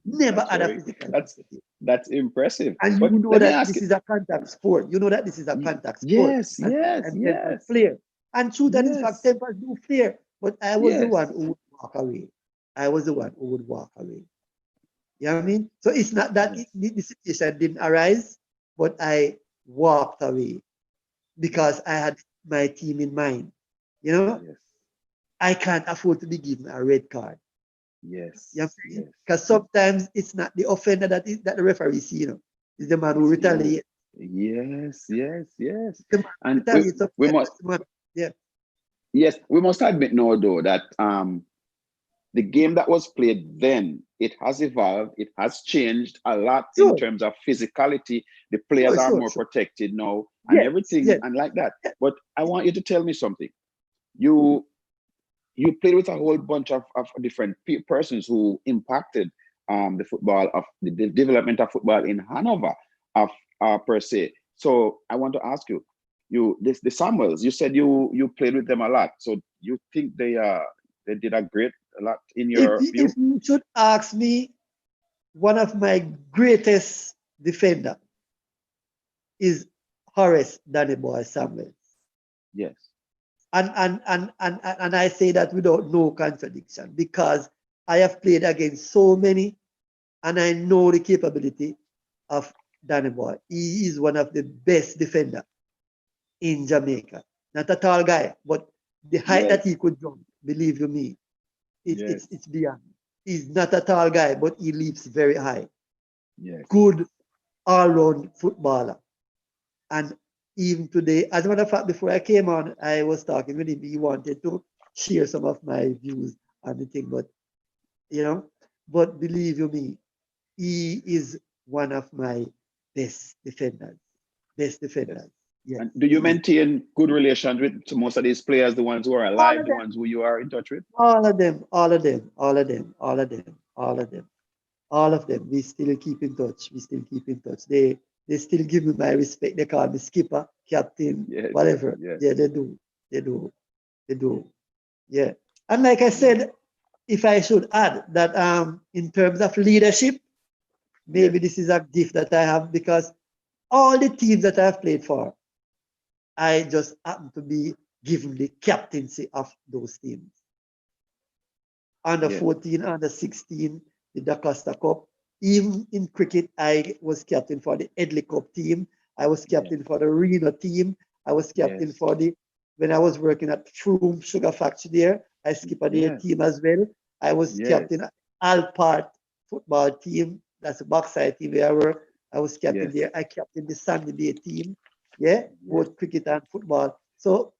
Never that's had a very physical that's confrontation. that's impressive. And you But know let me that ask this you, is a contact sport. You know that this is a contact sport. yes, And yes, sometimes tempers yes, flare. And truth and in fact, yes, tempers do flare. But I was the one yes, who would walk away. I was the one who would walk away. You know what I mean? So it's not that yes, the situation didn't arise, but I walked away because I had my team in mind. You know, yes, I can't afford to be given a red card. You know what yes, I'm saying? yes, Because sometimes it's not the offender that the referee see, it's the man who yes, retaliates. yes, yes, yes. The man who And retaliates we sometimes. must, Yeah. yes, we must admit now though that the game that was played then, it has evolved, it has changed a lot in Sure, terms of physicality. The players are more sure. protected now and Yes, everything yes. and like that. But I want you to tell me something. You you played with a whole bunch of different persons who impacted the football of the development of football in Hanover of per se. So I want to ask you, the Samuels, you said you played with them a lot. So you think they did a lot in your If view? you should ask me, one of my greatest defender is Horace Danny Boy Samuel. Yes, And I say that without no contradiction because I have played against so many and I know the capability of Danny Boy. He is one of the best defender in Jamaica. Not a tall guy, but the height that he yes, could jump, believe you me, yes, it's beyond. He's not a tall guy, but he leaps very high. yes, Good all-round footballer. And even today, as a matter of fact, before I came on, I was talking with him. He wanted to share some of my views on the thing, but you know, but believe you me, he is one of my best defenders. best Yes. defenders. Yes, And do you he is. maintain good relations with most of these players, the ones who are All alive, of the them, ones who you are in touch with? all of them, all of them, all of them, all of them, all of them, all of them. We still keep in touch. We still keep in touch. They still give me my respect. They call me skipper, captain, Yes, whatever. yes, Yeah, they do. They do. They do. Yeah. And like I yes, said, if I should add that in terms of leadership, yes, maybe this is a gift that I have because all the teams that I've played for, I just happen to be given the captaincy of those teams. Under yes, 14, under 16, the Da Costa Cup. Even in cricket, I was captain for the Edley Cup team. I was yes, captain for the Reno team. I was captain yes, for when I was working at Froome Sugar Factory there, I skipped their yes, team as well. I was yes, captain Alpart football team. That's a backside team where I work. I was captain yes, there. I captain the Sandy Bay team. Yeah, yes, both cricket and football. So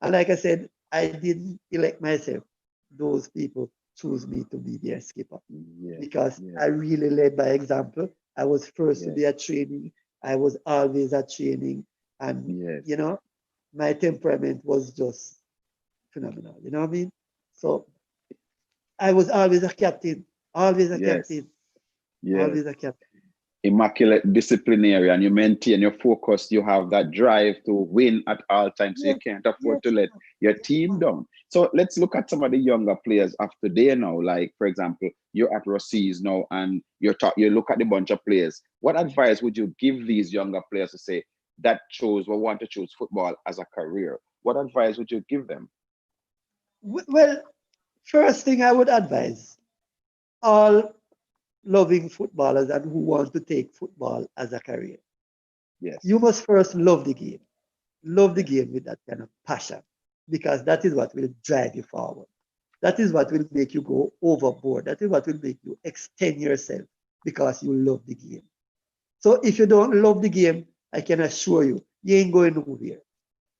and like I said, I didn't elect myself. Those people choose me to be their skipper yes, because yes, I really led by example. I was first to yes, be at training. I was always at training. And, yes, my temperament was just phenomenal. You know what I mean? So I was always a captain, always a yes, captain, yes. always a captain. Immaculate disciplinarian. You maintain your focus. You have that drive to win at all times. So you Yes, can't afford to yes, let man. your Yes, team man. down. So let's look at some of the younger players of today now. Like, for example, you're at Ruseas now and you look at the bunch of players. What advice would you give these younger players to say that chose or want to choose football as a career? What advice would you give them? Well, first thing I would advise all loving footballers and who want to take football as a career. Yes, You must first love the game. Love the yes, game with that kind of passion because that is what will drive you forward. That is what will make you go overboard. That is what will make you extend yourself because you love the game. So if you don't love the game, I can assure you, you ain't going nowhere.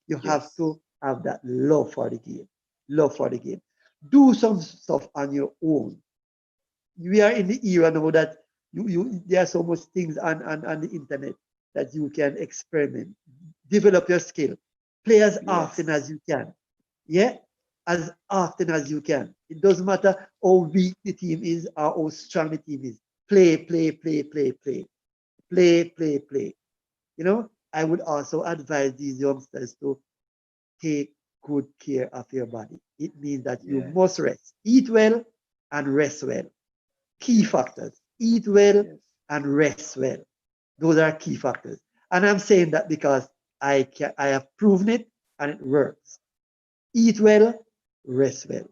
You have yes, to have that love for the game. Love for the game. Do some stuff on your own. We are in the era now that there are so much things on the internet that you can experiment, develop your skill, play as often yes, as you can. Yeah, as often as you can. It doesn't matter how weak the team is or how strong the team is. Play, play, play, play, play, play, play, play. I would also advise these youngsters to take good care of your body. It means that you yes, must rest, eat well, and rest well. Key yes, factors: eat well yes, and rest well. Those are key factors. And I'm saying that because I have proven it and it works. Eat well, rest well.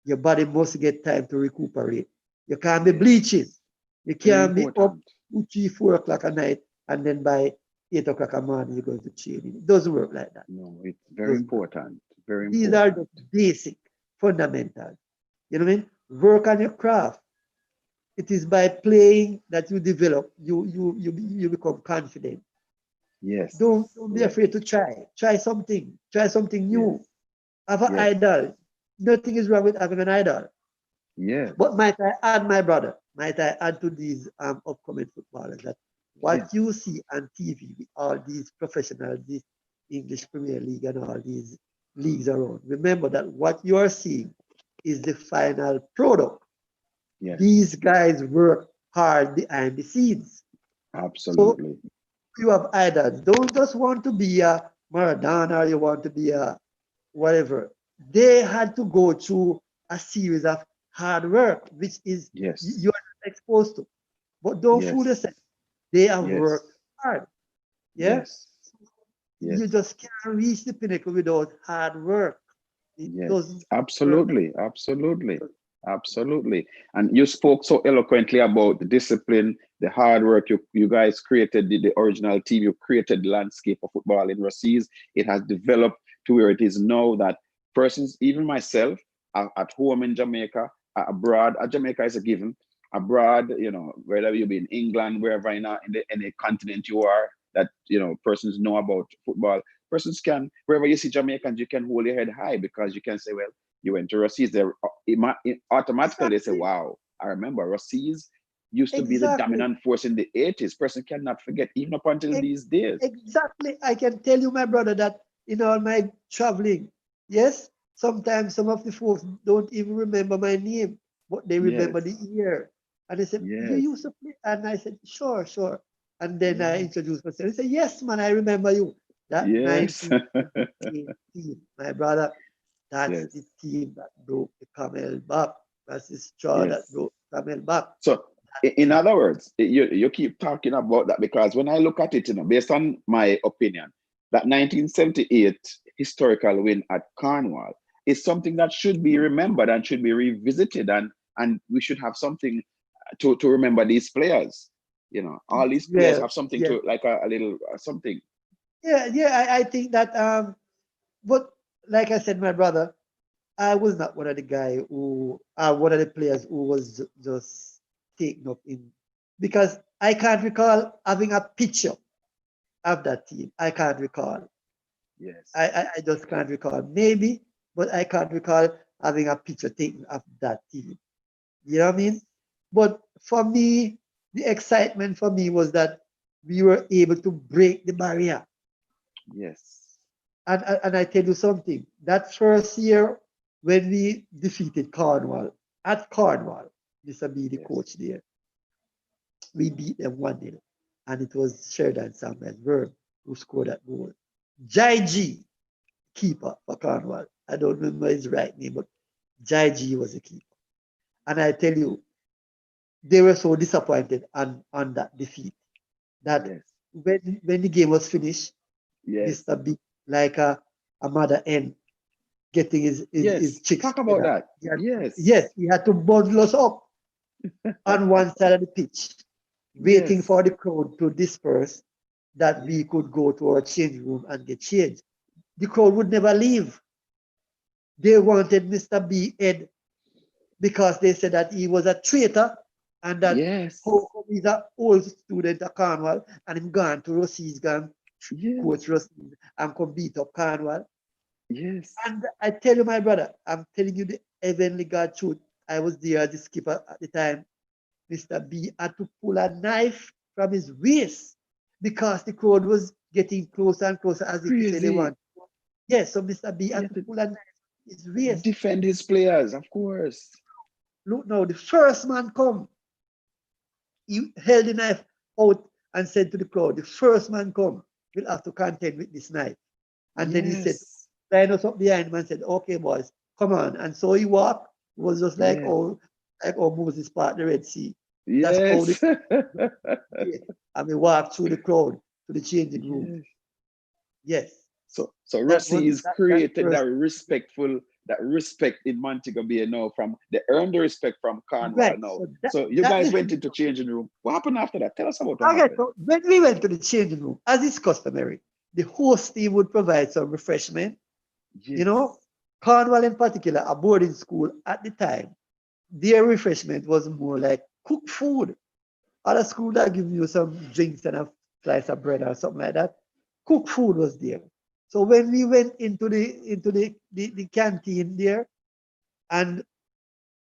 Your body must get time to recuperate. You can't be yes. bleaching. You Very can't be up important. 2, 3, 4 o'clock at night and then by 8 o'clock in the morning you're going to training. It doesn't work like that. No, it's It very doesn't work. important. Very These are important. the basic, fundamental. You know what I mean? Work on your craft. It is by playing that you develop. You become confident. Yes, Don't be yes, afraid to try. Try something. Try something yes, new. Have an yes, idol. Nothing is wrong with having an idol. yes, But might I add, my brother, might I add to these upcoming footballers that yes, what you see on TV with all these professionals, this English Premier League and all these leagues around, remember that what you are seeing is the final product. yes, These guys work hard behind the scenes. So absolutely. you have idols. Don't just want to be a Maradona or you want to be a whatever. They had to go through a series of hard work, which is Yes, you are not exposed to. But don't fool yes, yourself. They have yes, worked hard. Yeah. yes, yes, You just can't reach the pinnacle without hard work. It yes, doesn't work like absolutely, absolutely, absolutely. And you spoke so eloquently about the discipline, the hard work. You guys created the original team. You created the landscape of football in Ruseas. It has developed to where it is now that persons, even myself, at home in Jamaica, abroad, Jamaica is a given. Abroad, whether you be in England, wherever in the any continent you are, that persons know about football. Persons can, wherever you see Jamaicans, you can hold your head high because you can say, well, you went to Ruseas. Automatically they say, exactly. wow, I remember Ruseas. used to be the Exactly. dominant force in the 80s. Person cannot forget, even up until Ex- these days. Exactly. I can tell you, my brother, that in all my traveling, yes, sometimes some of the folks don't even remember my name, but they remember the Yes, year. And they said, "You yes, used to play?" And I said, "Sure, sure." And then I yes, introduced myself. He said, "Yes, man, I remember you." That yes, 1978 team, my brother, that's yes, the team that broke the camel back. That's the straw that yes. broke the camel back. So, That in team. other words, you keep talking about that because when I look at it, based on my opinion, that 1978 historical win at Cornwall is something that should be remembered and should be revisited, and we should have something to remember these players. All these players Yeah, have something yeah. to, like a little something. Yeah. I think that but like I said, my brother, I was not one of the guy who one of the players who was just taken up in because I can't recall having a picture of that team. I can't recall. Yes, I just can't recall. Maybe, but I can't recall having a picture taken of that team. You know what I mean? yes, But for me, the excitement for me was that we were able to break the barrier. yes, And I tell you something, that first year when we defeated Cornwall, at Cornwall, Mr. B, the yes, coach there, we beat them 1-0. And it was Sheridan Samuel Verb who scored that goal. Jai G, keeper for Cornwall. I don't remember his right name, but Jai G was the keeper. And I tell you, they were so disappointed on that defeat that yes, when the game was finished, yes, Mr. B, like a mother hen, getting his yes. chicks Talk about together. that. Yes, Yes, he had to bundle us up on one side of the pitch, waiting yes, for the crowd to disperse that yes, we could go to our change room and get changed. The crowd would never leave. They wanted Mr. B Ed because they said that he was a traitor and that yes, how come he's an old student at Cornwall and him gone to Ruseas, gone yes, coach Ruseas and come beat up Cornwall. yes. And I tell you, my brother, I'm telling you the heavenly God truth. I was there as the skipper at the time. Mr. B had to pull a knife from his waist because the crowd was getting closer and closer as if to say they Crazy. want. Yes, so Mr. B He had had to to pull a knife from his waist. defend his players, of course. Look now, the first man come, he held the knife out and said to the crowd, the first man come will have to contend with this knife. And then he said, Yes, line us up behind him and said, okay, boys, come on. And so he walked. It was just yes, like oh Moses part the Red Sea. That's how yes, this and we walked through the crowd to the changing room. yes. Yes. So That was Rusty's that created first. that respect in Montego Bay now. From they earned the respect from Cornwall Right. now. So So you that guys is went into changing room. What happened after that? Tell us about what okay. happened. So when we went to the changing room, as is customary, the host team would provide some refreshment. You Yes, know, Cornwall in particular, a boarding school at the time, their refreshment was more like cooked food. Other school that give you some drinks and a slice of bread or something like that. Cooked food was there. So when we went into the canteen there, and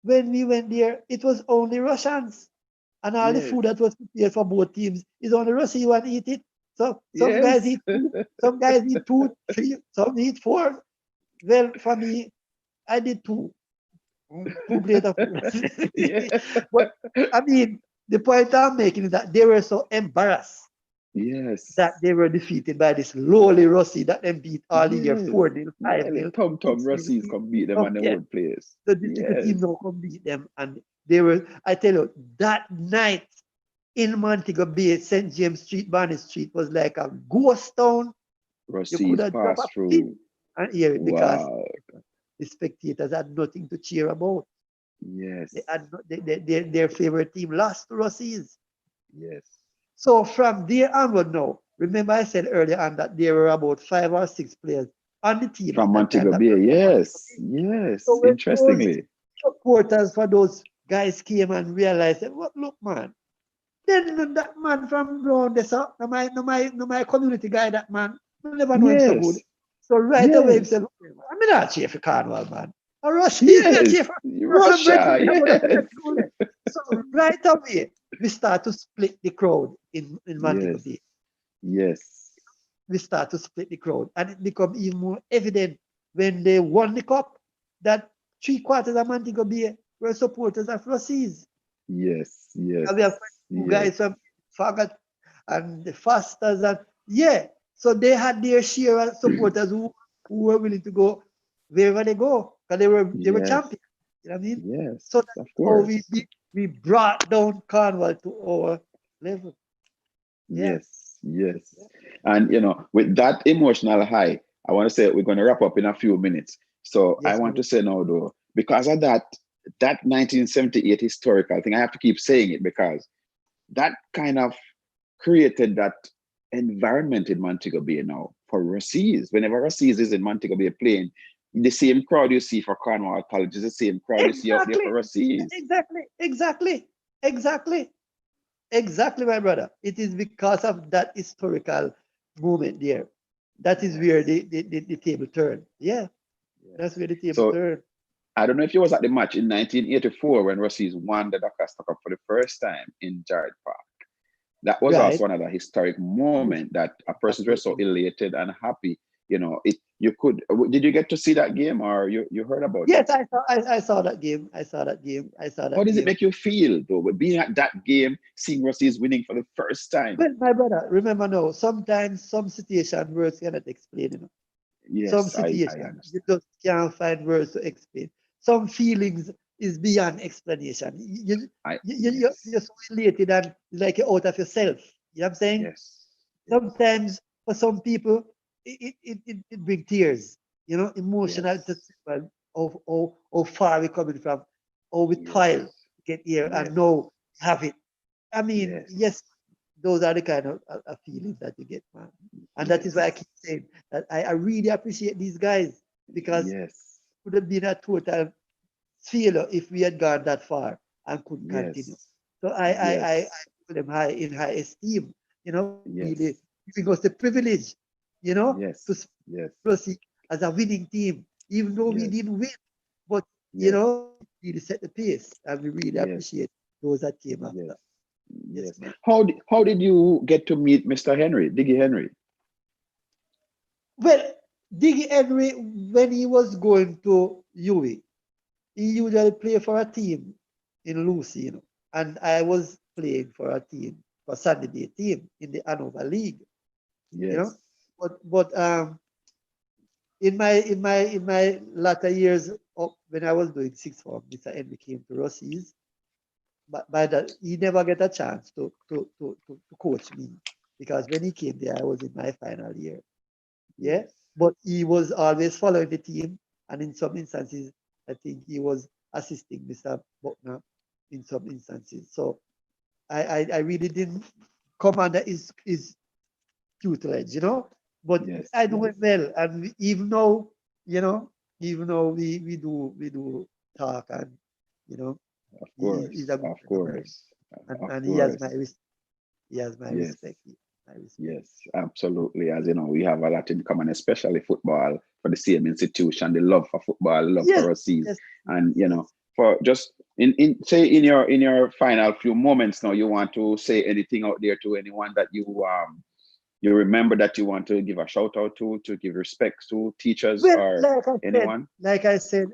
when we went there, it was only Russians. And all the yes, food that was prepared for both teams is only Russia you want to eat it. So some guys yes. eat two, some guys eat two, three, some eat four. Well, for me, I did two. Two plates of food. Yeah. But I mean, the point I'm making is that they were so embarrassed Yes. that they were defeated by this lowly Rossi that them beat all the year Yes. 4-0, Yeah, the 5-0, Tom 6-0. Russies come beat them Come on the here. old place. The district Yes. team now come beat them. And they were, I tell you, that night in Montego Bay, St. James Street, Barney Street was like a ghost town. You could Russies have dropped a passed through. pin and hear it because Wow. the spectators had nothing to cheer about. Yes. They had their favorite team lost to Russies. Yes. So from there onward now, remember I said earlier on that there were about 5 or 6 players on the team From at that time Montego that Bay. were from Montego Yes. Bay. Yes. So when those Interestingly. supporters for those guys came and realized that, what look man, then that man from round this up, no my community guy, that man, I never know him so good. Yes. So right away he Yes. said, look, I'm not cheer for Carnival, man. Or Russia is not cheer Yes. for Roland Bridge, Russia. I'm going to Yes. So right away, we start to split the crowd in Montego Yes. Bay. Yes. We start to split the crowd. And it become even more evident when they won the cup that 3/4 of Montego Bay were supporters of Ruseas. Yes. Yes. And we have two Yes. guys from Fagot and the Fasters and yeah. So they had their share of supporters who were willing to go wherever they go because they were Yes. champions. You know what I mean? Yes. So that's Of how course. we brought down Cornwall to our level. Yeah. Yes. Yes. And with that emotional high, I want to say we're going to wrap up in a few minutes. So I Yes, want to say now, though, because of that 1978 historical thing, I have to keep saying it because that kind of created that environment in Montego Bay now for Ruseas. Whenever Ruseas is in Montego Bay playing, the same crowd you see for Cornwall College is the same crowd you see out there for exactly. Ruseas. Exactly, my brother. It is because of that historical moment there. That is where Yes. the table turned. Yeah, that's Yes. where the table So turned. I don't know if you was at the match in 1984 when Ruseas won the Doncaster Cup for the first time in Jared Park. That was also Right. another historic moment that a person was so Absolutely. elated and happy. You could. Did you get to see that game, or you heard about it? Yes, I saw that game. I saw that game. I saw How that does it game. make you feel though, with being at that game, seeing Ruseas winning for the first time? Well, my brother, remember now, sometimes some situation words cannot explain, Some Yes, I situation you understand. just can't find words to explain. Some feelings is beyond explanation. You're Yes, so elated and like you're out of yourself. You know what I'm saying? yes, yes, Sometimes for some people, it brings tears, emotional yes, testimony of how far we're coming from, how we yes, toil to get here yes, and now have it. I mean, yes, yes, those are the kind of feelings that you get, man. And that is why I yes, keep saying that I really appreciate these guys because it yes, would have been a total failure if we had gone that far and couldn't continue. yes, So I yes, put them high in high esteem, really yes, giving us the privilege, to yes, yes, proceed as a winning team, even though we yes, didn't win. But yes, really set the pace, and we really yes, appreciate those that came yes, after. Yes, yes. man. How did you get to meet Mr. Henry, Diggy Henry? Well, Diggy Henry, when he was going to UWI, he usually play for a team in Lucy, and I was playing for a team, for Sunday Bay team in the Hanover League, you know. Yes, But in my latter years when I was doing sixth form, Mr. Henry came to Ruseas, but by that he never get a chance to coach me because when he came there, I was in my final year. Yeah, yes, but he was always following the team, and in some instances, I think he was assisting Mr. Buckner in some instances. So I really didn't come under his tutelage, but yes, I know yes. him well, and even though, you know, even though we do talk, and you know, he's a good Of friend of mine, course, and, of and course. he has my Yes, respect. My respect. yes, absolutely. As you know, we have a lot in common, especially football for the same institution, the love for football, the love Yes, for Ruseas. yes, And yes. for just in say in your final few moments now, you want to say anything out there to anyone that you remember that you want to give a shout out to give respects to, teachers Well, or anyone? like I said,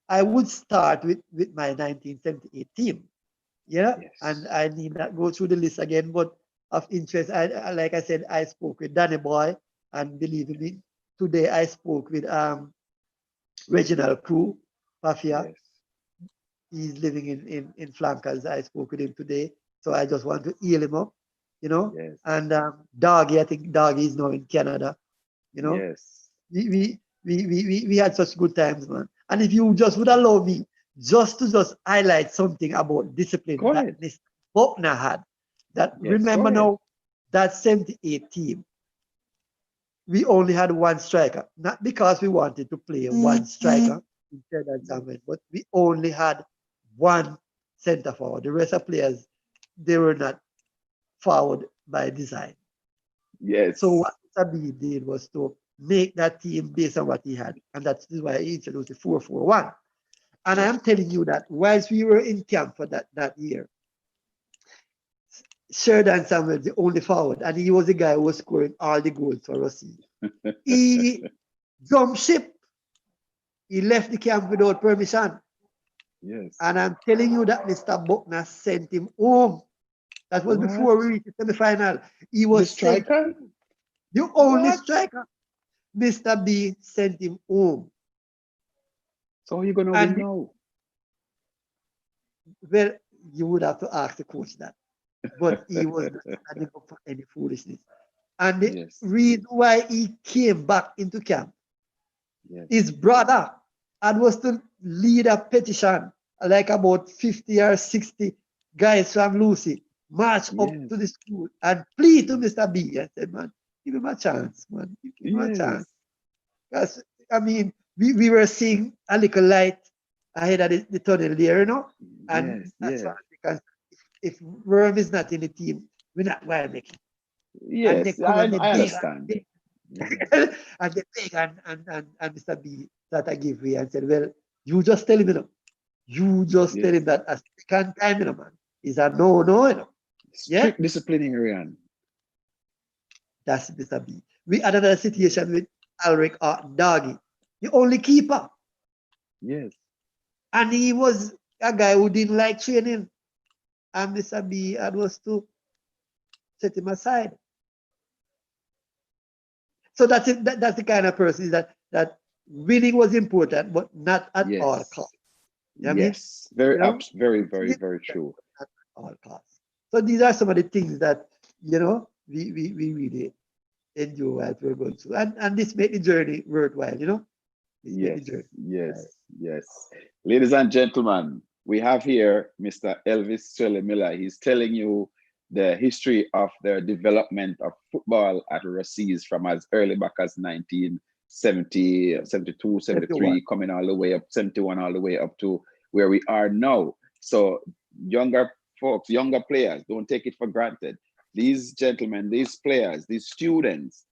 I would start with my 1978 team. Yeah, and Yes, I need not go through the list again, but of interest, like I said, I spoke with Danny Boy, and believe me, today I spoke with Reginald Crew, Mafia. yes, He's living in Flankers. I spoke with him today, so I just want to heal him up, yes, And Doggy, I think Doggy is now in Canada, you know. yes, We had such good times, man. And if you just would allow me just highlight something about discipline go that ahead. Mr. Buckner had, that Yes, go remember ahead. now, that 78 team, we only had one striker, not because we wanted to play one striker instead of Yes, something, but we only had one center forward. The rest of players, they were not forward by design. So yes, what Sabi did was to make that team based on what he had, and that's why he introduced the 4-4-1. And I yes, am telling you that whilst we were in camp for that year, Sheridan Samuel, the only forward, and he was the guy who was scoring all the goals for Ruseas. He jumped ship. He left the camp without permission. Yes. And I'm telling you that Mr. Buckner sent him home. That was before we reached the semi-final. He was The striker? The only What? striker. Mr. B sent him home. So how you gonna win And now? well, you would have to ask the coach that. But he was not standing up for any foolishness. And the Yes. reason why he came back into camp, Yes. his brother and was to lead a petition, like about 50 or 60 guys from Lucy, march up Yes. to the school and plead to Mr. B. I said, man, give him a chance, man. Give him a Yes. chance. Because, I mean, we were seeing a little light ahead of the tunnel there, you know? And Yes. that's Yes. why, because if Worm is not in the team, we're not going to make it. And they Yes. come and they I beg understand. and they beg and Mr. B that I give way and said, well, you just tell him, you know. You just tell him that a second time, you know, man. Is a no, you know. Strict disciplinarian. That's Mr. B. We had another situation with Alric Doggy, the only keeper. Yes. And he was a guy who didn't like training. And Mr. B had was to set him aside. So that's it, that's the kind of person that winning was important, but not at all costs. You know what I mean? Yes. Very, You know? very true. At all costs. So these are some of the things that, you know, we really enjoy while we're going through. And this made the journey worthwhile, you know? This made the journey. Yes. Ladies and gentlemen, we have here Mr. Elvis Swellie Miller. He's telling you the history of the development of football at Ruseas from as early back as 1970, 72, 73, coming all the way up, 71, all the way up to where we are now. So younger folks, younger players, don't take it for granted. These gentlemen, these players, these students,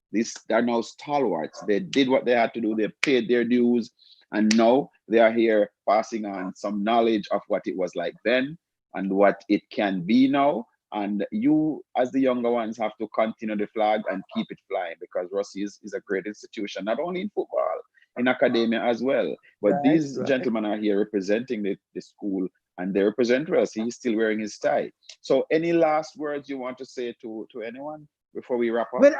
they're now stalwarts. They did what they had to do. They paid their dues. And now they are here passing on some knowledge of what it was like then and what it can be now. And you, as the younger ones, have to continue the flag and keep it flying, because Ruseas is a great institution, not only in football, in academia as well. But these gentlemen are here representing the school, and they represent us. He's still wearing his tie. So any last words you want to say to anyone before we wrap up? Well,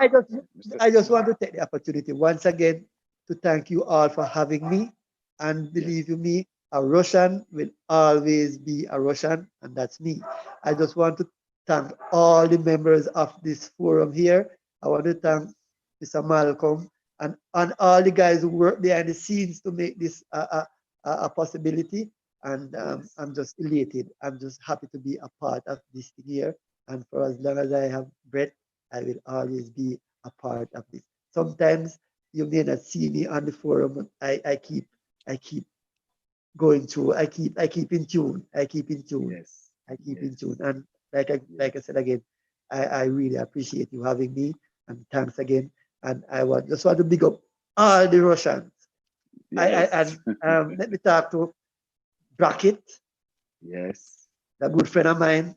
I just want to take the opportunity once again to thank you all for having me. And believe you me, a Russian will always be a Russian, and that's me. I just want to thank all the members of this forum here. I want to thank Mr. Malcolm and all the guys who work behind the scenes to make this a possibility. And I'm just elated. I'm just happy to be a part of this thing here. And for as long as I have breath, I will always be a part of this. Sometimes you may not see me on the forum, but I keep going through. I keep in tune. I keep in tune. I keep in tune. And like I said again, I really appreciate you having me, and thanks again. And just want to big up all the Russians. Let me talk to Brackett. Yes. A good friend of mine.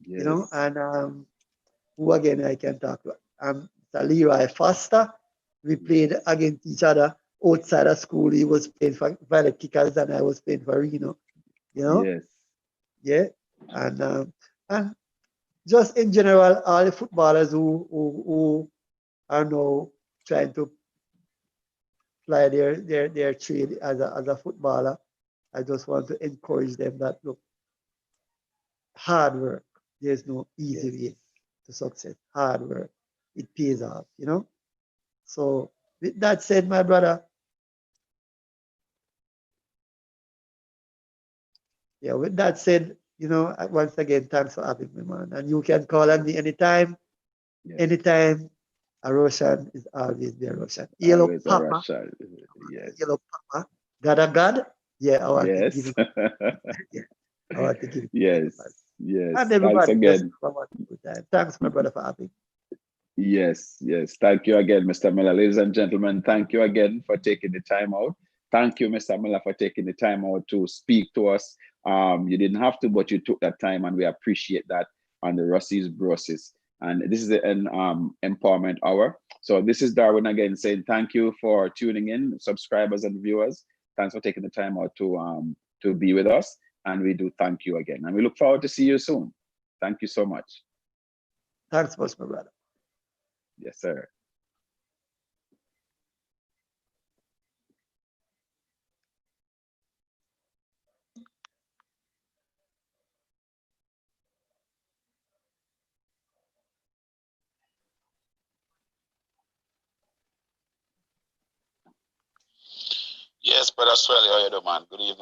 Yes. You know, and who again I can talk to. Leroy Foster. We played against each other outside of school. He was playing for Violet Kickers and I was playing for Reno. You know? Yes. Yeah. And just in general, all the footballers who are now trying to fly their trade as a footballer, I just want to encourage them that look, hard work. There's no easy way to success. Hard work. It pays off, you know? So with that said, my brother, with that said, you know, once again, thanks for having me, man. And you can call on me anytime. Anytime. A Russian is always be a Russian. Yellow Papa. Yellow Papa. God. Yeah, I want to give it. I want to give it. Yes. And everybody, thanks again. Thanks, my brother, for having me. Yes. Thank you again, Mr. Miller. Ladies and gentlemen, thank you again for taking the time out. Thank you, Mr. Miller, for taking the time out to speak to us. You didn't have to, but you took that time, and we appreciate that. on the Ruseas Brosis. And this is an empowerment hour. So this is Darwin again saying thank you for tuning in, subscribers and viewers. Thanks for taking the time out to be with us. And we do thank you again. And we look forward to see you soon. Thank you so much. Thanks much, my brother. Yes, sir. Yes, Brother Swellie, how you doing, man? Good evening.